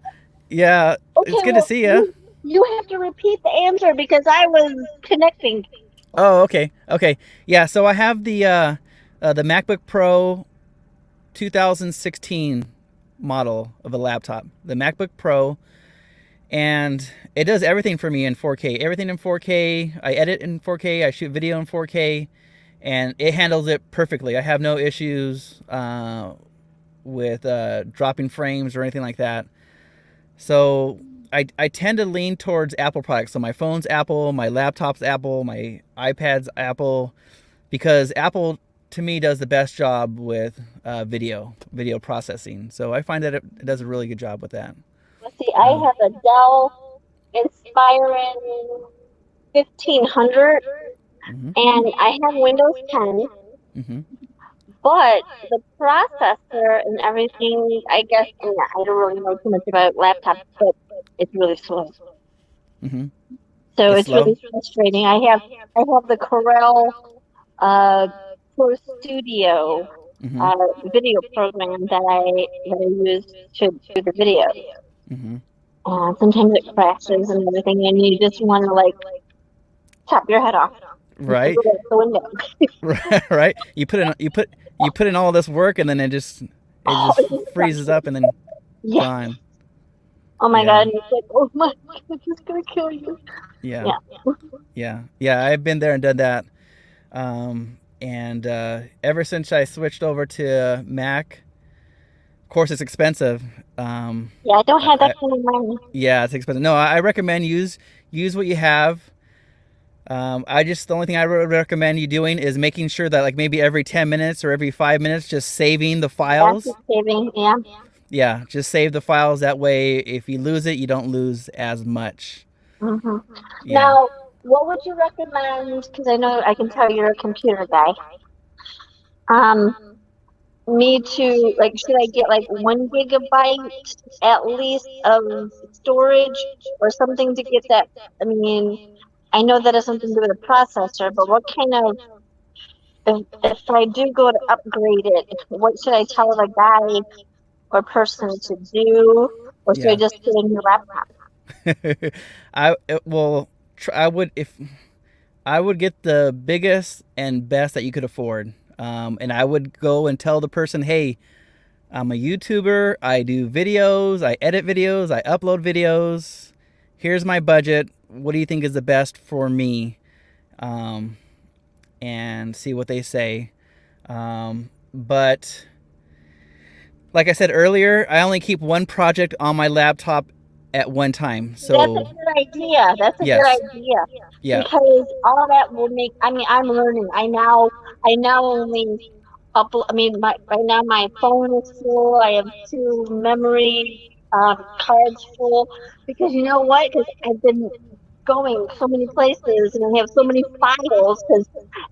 Okay, it's good to see ya. You have to repeat the answer because I was connecting. Oh, okay. Yeah, so I have the MacBook Pro 2016 model of a laptop. The MacBook Pro. And it does everything for me in 4K. Everything in 4K. I edit in 4K. I shoot video in 4K. And it handles it perfectly. I have no issues with dropping frames or anything like that. So I tend to lean towards Apple products. So my phone's Apple. My laptop's Apple. My iPad's Apple. because Apple to me does the best job with video processing. So I find that it does a really good job with that. Let's see, I have a Dell Inspiron 1500, and I have Windows 10. But the processor and everything, I guess, I don't really know too much about laptops, but it's really slow. So it's really frustrating. I have the Corel Pro Studio video program that I use to do the video. Sometimes it crashes and everything, and you just want to like chop your head off. Right. The window. Right. You put in all this work, and then it just freezes up, and then gone. Oh my God! And it's like, oh my, it's just gonna kill you. Yeah. I've been there and done that. And ever since I switched over to Mac, of course it's expensive. I don't have that kind of money. Yeah, it's expensive. No, I recommend use what you have. The only thing I would recommend you doing is making sure that like maybe every 10 minutes or every 5 minutes, just saving the files. Yeah, just save the files. That way, if you lose it, you don't lose as much. Now, what would you recommend? Because I know I can tell you're a computer guy. Me to like, should I get like 1 gigabyte at least of storage or something to get that? I mean, I know that has something to do with the processor, but what kind of, if I do go to upgrade it, what should I tell the guy or person to do, or should I just put in your laptop? I would get the biggest and best that you could afford, and I would go and tell the person, hey, I'm a YouTuber, I do videos, I edit videos, I upload videos, here's my budget, what do you think is the best for me? And see what they say. But like I said earlier, I only keep one project on my laptop at one time. So that's a good idea. That's a good idea. Yeah. Because all that will make, I mean, I'm learning. I now only upload, I mean, right now my phone is full. I have 2 memory cards full. Because you know what? Because I've been going so many places and I have so many files,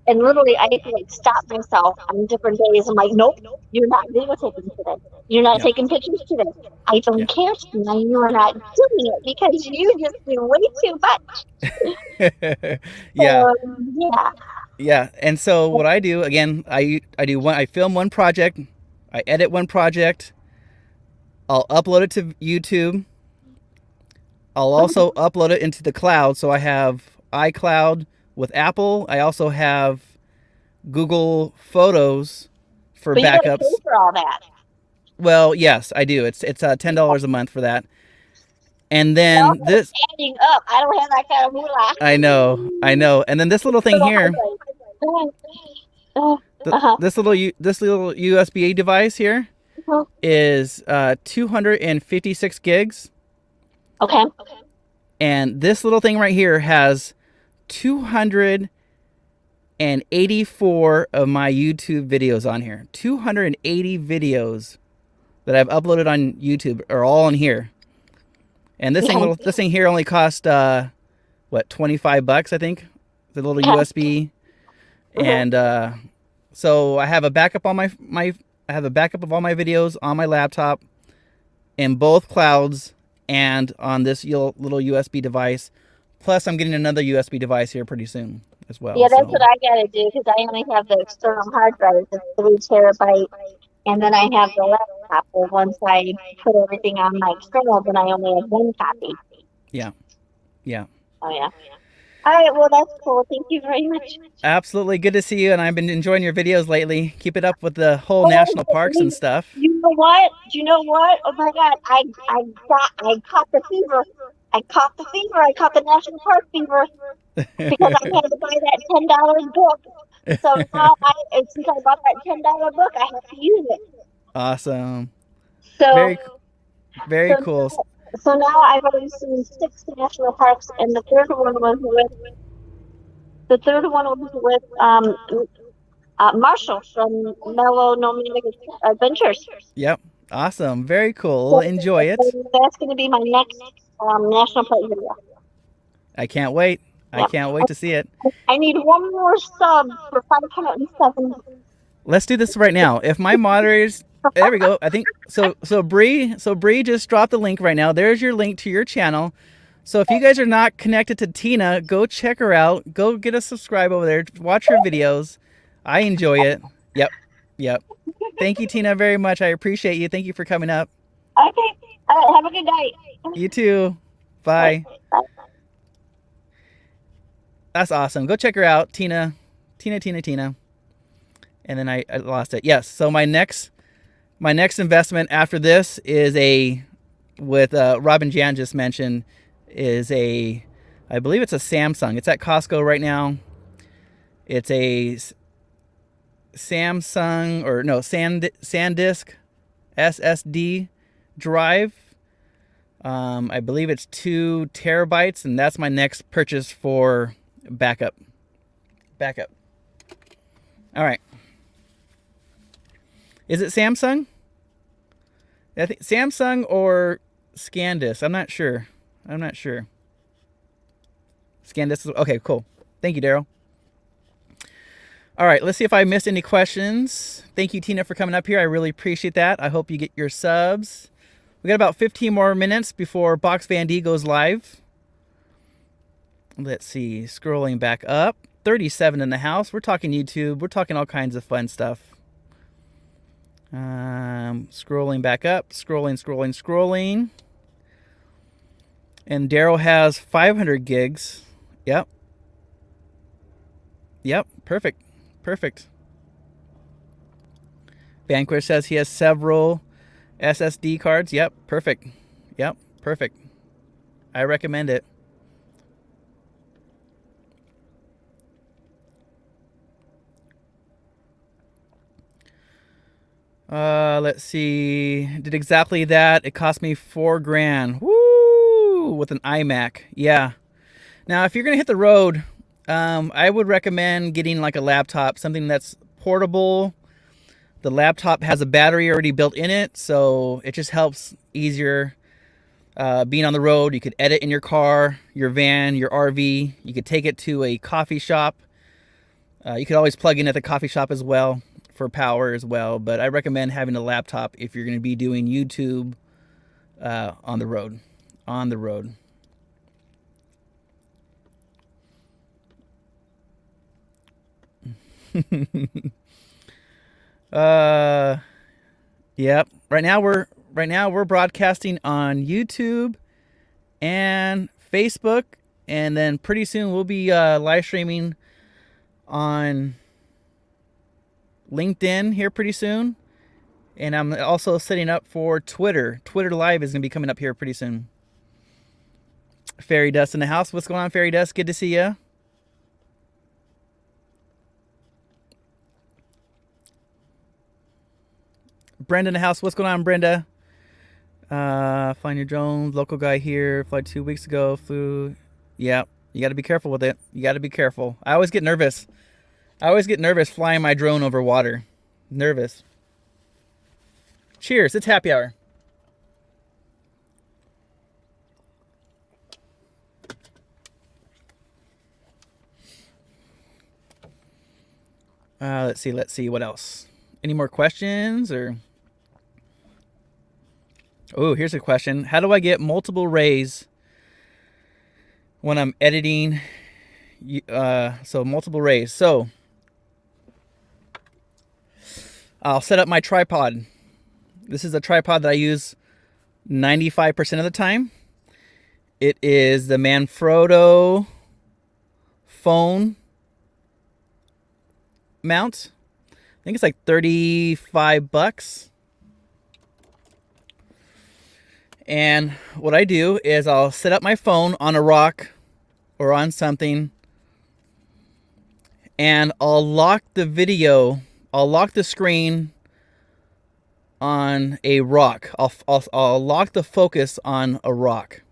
and literally I have to like stop myself on different days. I'm like, nope, you're not videotaping today. You're not taking pictures today. I don't care, Tina. You are not doing it because you just do way too much. Yeah. And so what I do, again, I film one project, I edit one project, I'll upload it to YouTube. I'll also upload it into the cloud. So I have iCloud with Apple. I also have Google Photos for backups. You gotta pay for all that. Well, yes, I do. It's $10 a month for that. And then this adding up. I don't have that kind of moolah. I know. And then this little thing here. This little USB device here is 256 gigs. Okay. And this little thing right here has 284 of my YouTube videos on here. 280 videos that I've uploaded on YouTube are all in here. And this thing here only cost $25, I think. The little USB. And so I have a backup on I have a backup of all my videos on my laptop in both clouds and on this little USB device. Plus, I'm getting another USB device here pretty soon as well. Yeah, that's what I gotta do because I only have the external hard drive, it's 3 terabyte, and then I have the laptop. Well, once I put everything on my external, then I only have 1 copy. Yeah. Oh yeah. All right, well that's cool. Thank you very much. Absolutely, good to see you, and I've been enjoying your videos lately. Keep it up with the whole national parks and stuff. You know what? Oh my God, I caught the fever. I caught the national park fever because I had to buy that $10 book. So now since I bought that $10 book, I have to use it. Awesome. So very cool. So now I've already seen 6 national parks, and the third one was with Marshall from Mellow Nomadic Adventures. Yep. Awesome. Very cool. So, Well, enjoy it. that's going to be my next national park video. I can't wait. I Yep. can't wait to see it. I need one more sub for 507. Let's do this right now. If my moderators, there we go. I think so. So Bree just dropped the link right now. There's your link to your channel. So if you guys are not connected to Tina, go check her out. Go get a subscribe over there. Watch her videos. I enjoy it. Yep. Thank you, Tina, very much. I appreciate you. Thank you for coming up. Okay. All right. Have a good night. You too. Bye. Bye. That's awesome. Go check her out, Tina. And then I lost it. Yes. So my next investment after this is with Robin Jan just mentioned, is I believe it's a Samsung. It's at Costco right now. It's a Samsung SanDisk SSD drive. I believe it's 2 terabytes, and that's my next purchase for backup. All right. Is it Samsung? I think Samsung or SanDisk. I'm not sure. SanDisk. Okay, cool. Thank you, Daryl. All right, let's see if I missed any questions. Thank you, Tina, for coming up here. I really appreciate that. I hope you get your subs. We got about 15 more minutes before Box Van D goes live. Let's see. Scrolling back up. 37 in the house. We're talking YouTube. We're talking all kinds of fun stuff. Scrolling back up. Scrolling. And Daryl has 500 gigs. Yep. Perfect. Vanquish says he has several SSD cards. Yep. Perfect. I recommend it. Let's see. Did exactly that. It cost me $4,000. Woo! With an iMac. Yeah. Now, if you're gonna hit the road, I would recommend getting like a laptop, something that's portable. The laptop has a battery already built in it, so it just helps easier being on the road. You could edit in your car, your van, your RV. You could take it to a coffee shop. You could always plug in at the coffee shop as well for power as well. But I recommend having a laptop if you're going to be doing YouTube on the road. Yep. Right now we're broadcasting on YouTube and Facebook, and then pretty soon we'll be live streaming on LinkedIn here pretty soon. And I'm also setting up for Twitter. Twitter Live is going to be coming up here pretty soon. Fairy Dust in the house. What's going on, Fairy Dust? Good to see ya. Brenda in the house. What's going on, Brenda? Flying your drones. Local guy here. Flight 2 weeks ago. Flew. Yeah. You got to be careful with it. You got to be careful. I always get nervous. Flying my drone over water. Nervous. Cheers. It's happy hour. Let's see. What else? Any more questions or... Oh, here's a question. How do I get multiple rays when I'm editing? So multiple rays. So I'll set up my tripod. This is a tripod that I use 95% of the time. It is the Manfrotto phone mount. I think it's like $35. And what I do is I'll set up my phone on a rock or on something, and I'll lock the screen on a rock. I'll lock the focus on a rock.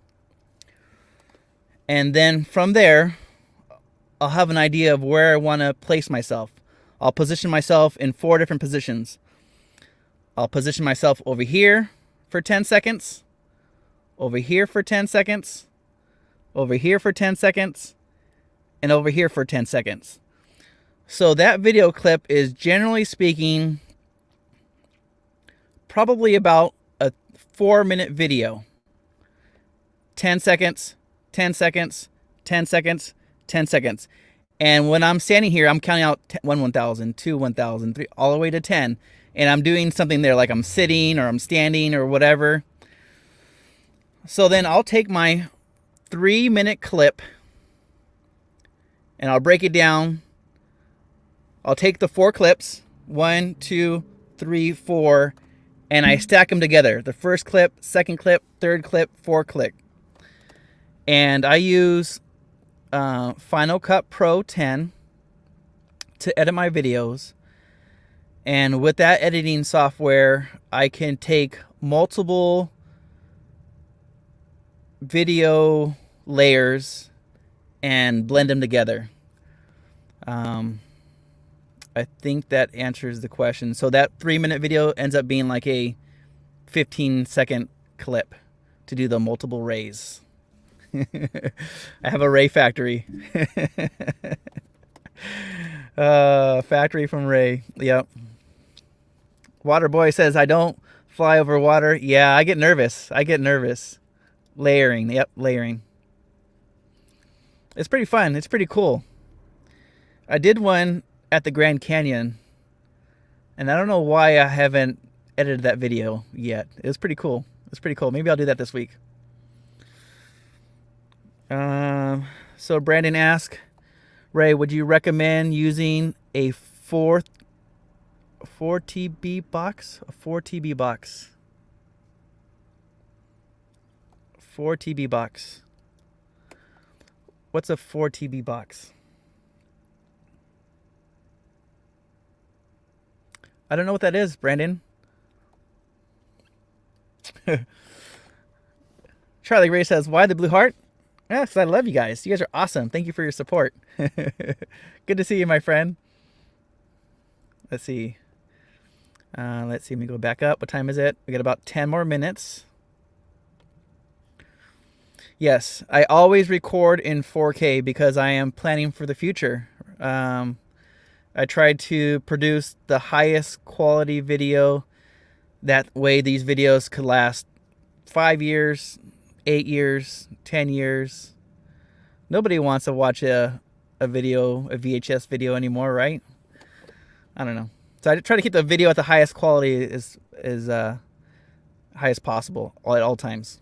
And then from there, I'll have an idea of where I want to place myself. I'll position myself in 4 different positions. I'll position myself over here for 10 seconds, over here for 10 seconds, over here for 10 seconds, and over here for 10 seconds. So that video clip is, generally speaking, probably about a 4-minute video. 10 seconds, 10 seconds, 10 seconds, 10 seconds. And when I'm standing here, I'm counting out 1,000, 2, 1,000, 3, all the way to 10. And I'm doing something there, like I'm sitting or I'm standing or whatever. So then I'll take my 3-minute clip and I'll break it down. I'll take the 4 clips, 1, 2, 3, 4, and I stack them together. The first clip, second clip, third clip, 4 clip. And I use Final Cut Pro 10 to edit my videos. And with that editing software, I can take multiple video layers and blend them together. I think that answers the question. So that 3-minute video ends up being like a 15-second clip to do the multiple rays. I have a Ray factory. Factory from Ray. Yep. Waterboy says, I don't fly over water. Yeah, I get nervous. Layering. Yep, layering. It's pretty fun. It's pretty cool. I did one at the Grand Canyon, and I don't know why I haven't edited that video yet. It was pretty cool. Maybe I'll do that this week. So Brandon asked, Ray, would you recommend using a 4 TB box? A 4 TB box. 4 TB box. What's a 4 TB box? I don't know what that is, Brandon. Charlie Ray says, why the blue heart? Yeah, because I love you guys. You guys are awesome. Thank you for your support. Good to see you, my friend. Let's see. Let me go back up. What time is it? We got about 10 more minutes. Yes, I always record in 4K because I am planning for the future. I tried to produce the highest quality video. That way these videos could last 5 years, 8 years, 10 years. Nobody wants to watch a VHS video anymore, right? I don't know. So I try to keep the video at the highest quality as high as possible at all times.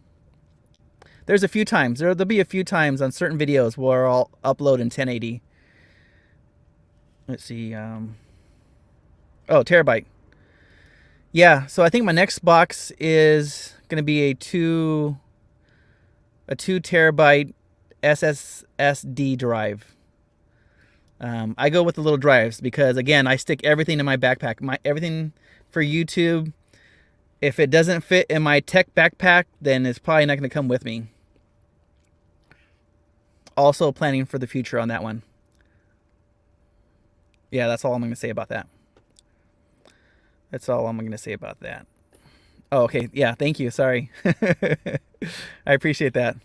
There'll be a few times on certain videos where I'll upload in 1080. Let's see. Oh, terabyte. Yeah, so I think my next box is going to be a 2 terabyte SSD drive. I go with the little drives because, again, I stick everything in my backpack. Everything for YouTube. If it doesn't fit in my tech backpack, then it's probably not going to come with me. Also planning for the future on that one. Yeah, that's all I'm going to say about that. Oh, okay. Yeah, thank you. Sorry. I appreciate that.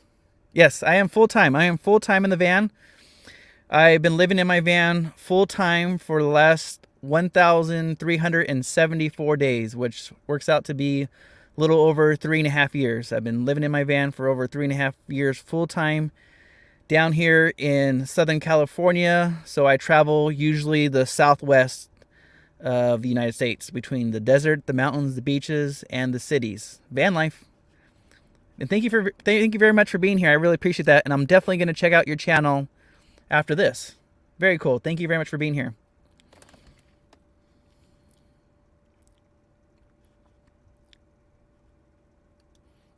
Yes, I am full-time. I am full-time in the van. I've been living in my van full-time for the last 1,374 days, which works out to be a little over 3.5 years. I've been living in my van for over 3.5 years full-time down here in Southern California. So I travel usually the southwest of the United States, between the desert, the mountains, the beaches, and the cities. Van life. And thank you very much for being here. I really appreciate that. And I'm definitely going to check out your channel after this. Very cool. Thank you very much for being here.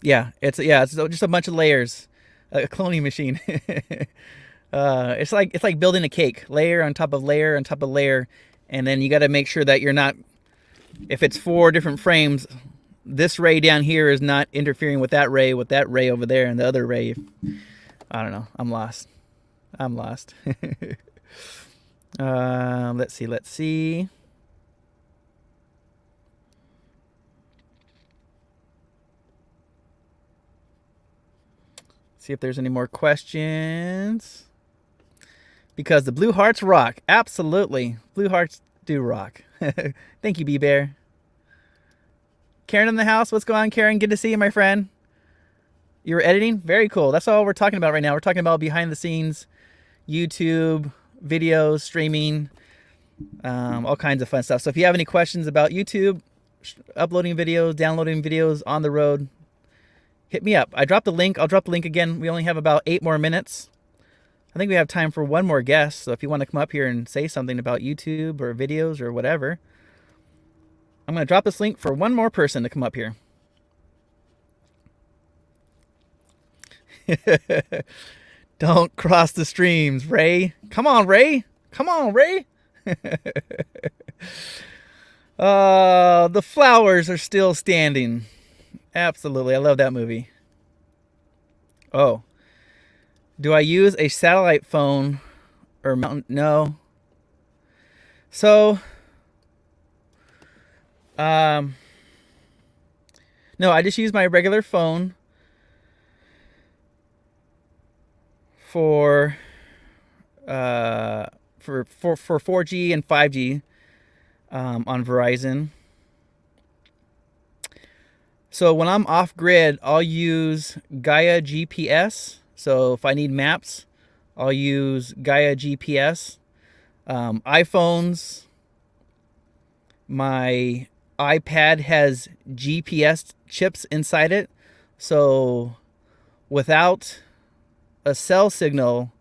Yeah, it's just a bunch of layers. A cloning machine. It's like building a cake, layer on top of layer on top of layer, and then you got to make sure that you're not, if it's 4 different frames, this ray down here is not interfering with that ray over there, and the other ray. I don't know. I'm lost. Let's see. See if there's any more questions. Because the blue hearts rock. Absolutely. Blue hearts do rock. Thank you, B-Bear. Karen in the house. What's going on, Karen? Good to see you, my friend. You were editing? Very cool. That's all we're talking about right now. We're talking about behind the scenes, YouTube, videos, streaming, all kinds of fun stuff. So if you have any questions about YouTube, uploading videos, downloading videos on the road, hit me up. I dropped the link. I'll drop the link again. We only have about 8 more minutes. I think we have time for one more guest. So if you want to come up here and say something about YouTube or videos or whatever, I'm going to drop this link for one more person to come up here. Don't cross the streams, Ray. Come on, Ray. Come on, Ray. The flowers are still standing. Absolutely. I love that movie. Oh. Do I use a satellite phone or mountain? No. So, no, I just use my regular phone for 4G and 5G on Verizon. So when I'm off grid, I'll use Gaia GPS. So if I need maps, I'll use Gaia GPS. iPhones, my iPad has GPS chips inside it. So without a cell signal,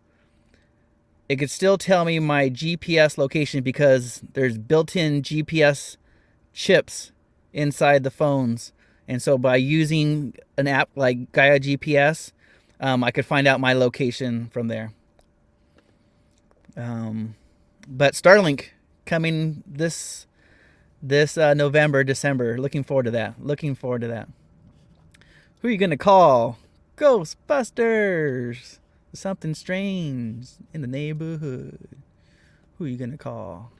it could still tell me my GPS location because there's built-in GPS chips inside the phones. And so by using an app like Gaia GPS, I could find out my location from there. But Starlink coming this November, December. Looking forward to that. Who are you gonna call? Ghostbusters. Something strange in the neighborhood. Who are you gonna call?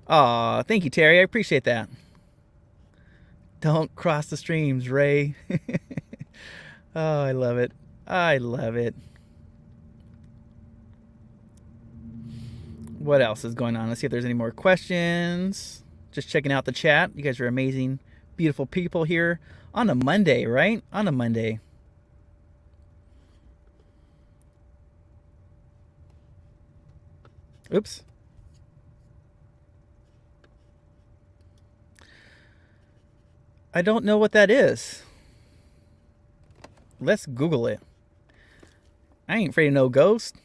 Aw, thank you, Terry. I appreciate that. Don't cross the streams, Ray. Oh, I love it. What else is going on? Let's see if there's any more questions. Just checking out the chat. You guys are amazing, beautiful people here on a Monday, right? On a Monday. Oops. I don't know what that is. Let's Google it. I ain't afraid of no ghost.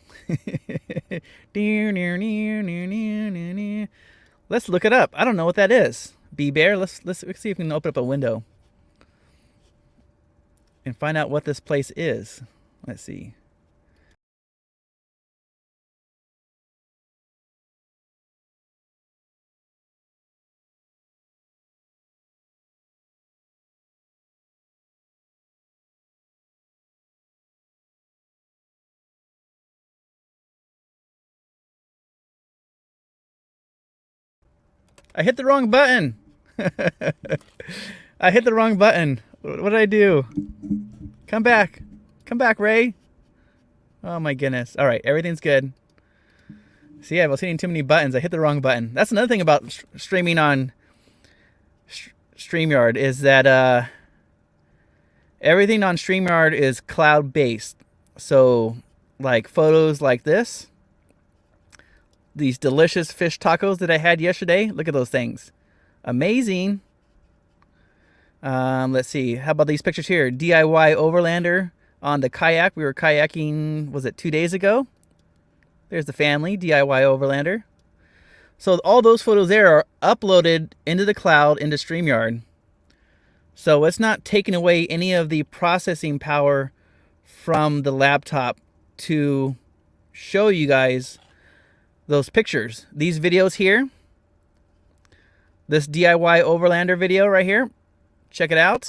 Let's look it up. I don't know what that is. B-Bear, let's see if we can open up a window and find out what this place is. Let's see. I hit the wrong button. I hit the wrong button. What did I do? Come back. Come back, Ray. Oh my goodness. All right, everything's good. See, I was hitting too many buttons. I hit the wrong button. That's another thing about streaming on Streamyard is that everything on Streamyard is cloud-based. So, like photos like this. These delicious fish tacos that I had yesterday. Look at those things. Amazing. Let's see. How about these pictures here? DIY overlander on the kayak. We were kayaking, was it 2 days ago? There's the family, DIY overlander. So all those photos there are uploaded into the cloud, into StreamYard. So it's not taking away any of the processing power from the laptop to show you guys those pictures. These videos here, this DIY overlander video right here, check it out.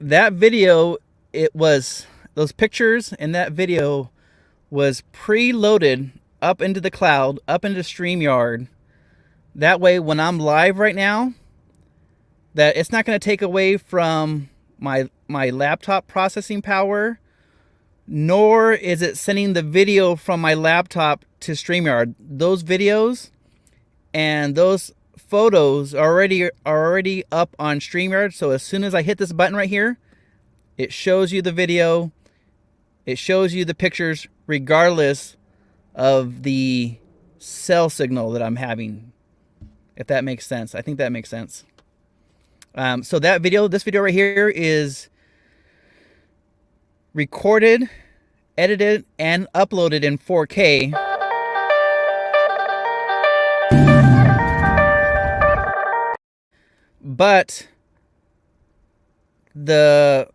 that video, those pictures and that video was preloaded up into the cloud, up into Streamyard. That way, when I'm live right now, that it's not going to take away from my laptop processing power, nor is it sending the video from my laptop to Streamyard. Those videos and those photos are already up on Streamyard. So as soon as I hit this button right here, it shows you the video, it shows you the pictures, regardless of the cell signal that I'm having. If that makes sense. I think that makes sense. So that video, this video right here, is recorded, edited, and uploaded in 4K. But the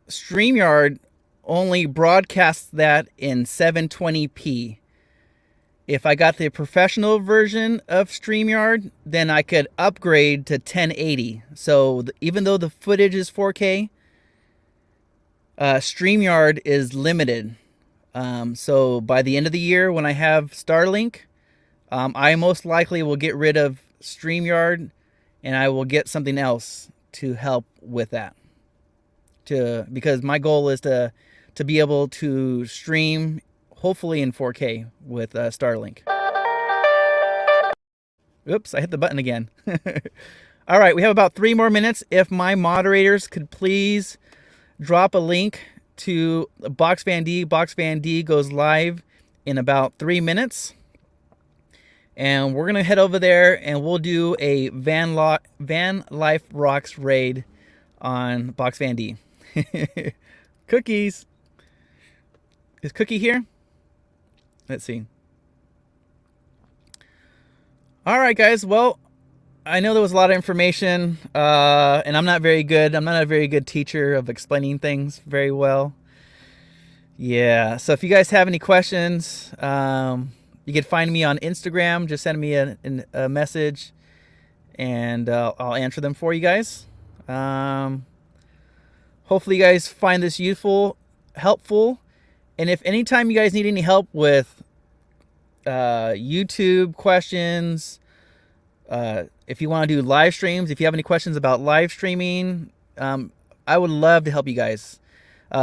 Streamyard only broadcasts that in 720p. If I got the professional version of Streamyard, then I could upgrade to 1080. So even though the footage is 4K, Streamyard is limited. So by the end of the year, when I have Starlink, I most likely will get rid of Streamyard, and I will get something else to help with that. Because my goal is to be able to stream, hopefully in 4K with Starlink. Oops, I hit the button again. All right, we have about 3 more minutes. If my moderators could please drop a link to Box Van D. Box Van D goes live in about 3 minutes. And we're going to head over there and we'll do a VanLifeRocks raid on Box Van D. Cookies. Is Cookie here? Let's see. All right, guys. Well, I know there was a lot of information, and I'm not very good. I'm not a very good teacher of explaining things very well. Yeah. So if you guys have any questions, you can find me on Instagram. Just send me a message, and I'll answer them for you guys. Hopefully, you guys find this useful, helpful. And if anytime you guys need any help with YouTube questions, if you want to do live streams, if you have any questions about live streaming, I would love to help you guys.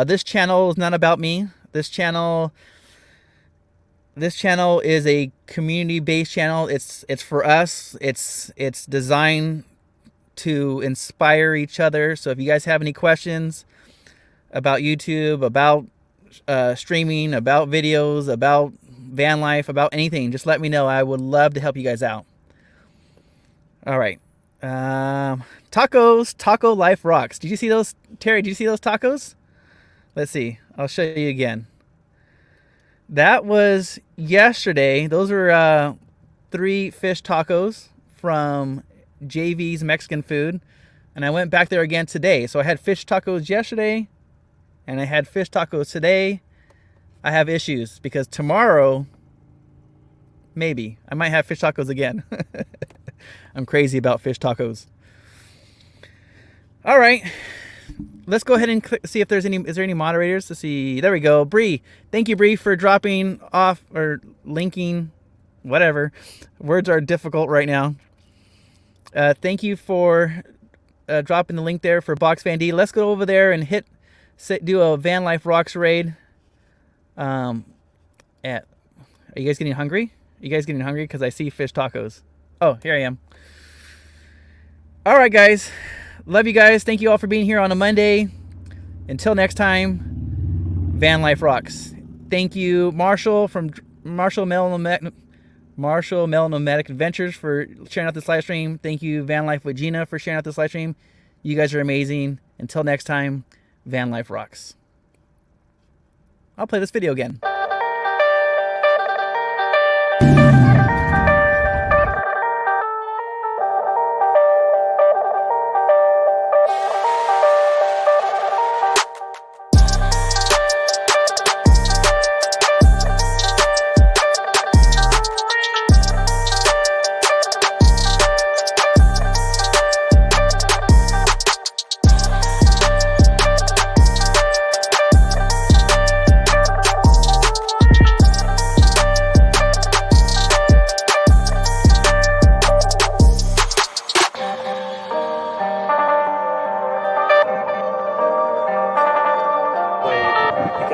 This channel is not about me. This channel is a community-based channel. It's for us. It's designed to inspire each other. So if you guys have any questions about YouTube, about streaming, about videos, about van life, about anything, just let me know. I would love to help you guys out. All right. Tacos. Taco Life Rocks. Did you see those, Terry? Did you see those tacos? Let's see. I'll show you again. That was yesterday. Those were 3 fish tacos from JV's Mexican Food. And I went back there again today. So I had fish tacos yesterday, and I had fish tacos today. I have issues because tomorrow, maybe, I might have fish tacos again. I'm crazy about fish tacos. All right. Let's go ahead and see if there's is there any moderators to see. There we go. Bree. Thank you, Bree, for dropping off or linking, whatever. Words are difficult right now. Thank you for dropping the link there for Box Van D. Let's go over there and do a VanLifeRocks raid. Are you guys getting hungry? Are you guys getting hungry? Because I see fish tacos. Oh, here I am. All right, guys. Love you guys. Thank you all for being here on a Monday. Until next time, VanLifeRocks. Thank you, Marshall from Marshall Mel Nomadic Adventures for sharing out this live stream. Thank you, Van Life with Gina, for sharing out this live stream. You guys are amazing. Until next time, VanLifeRocks. I'll play this video again.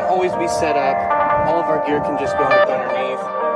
always be set up. All of our gear can just go up underneath.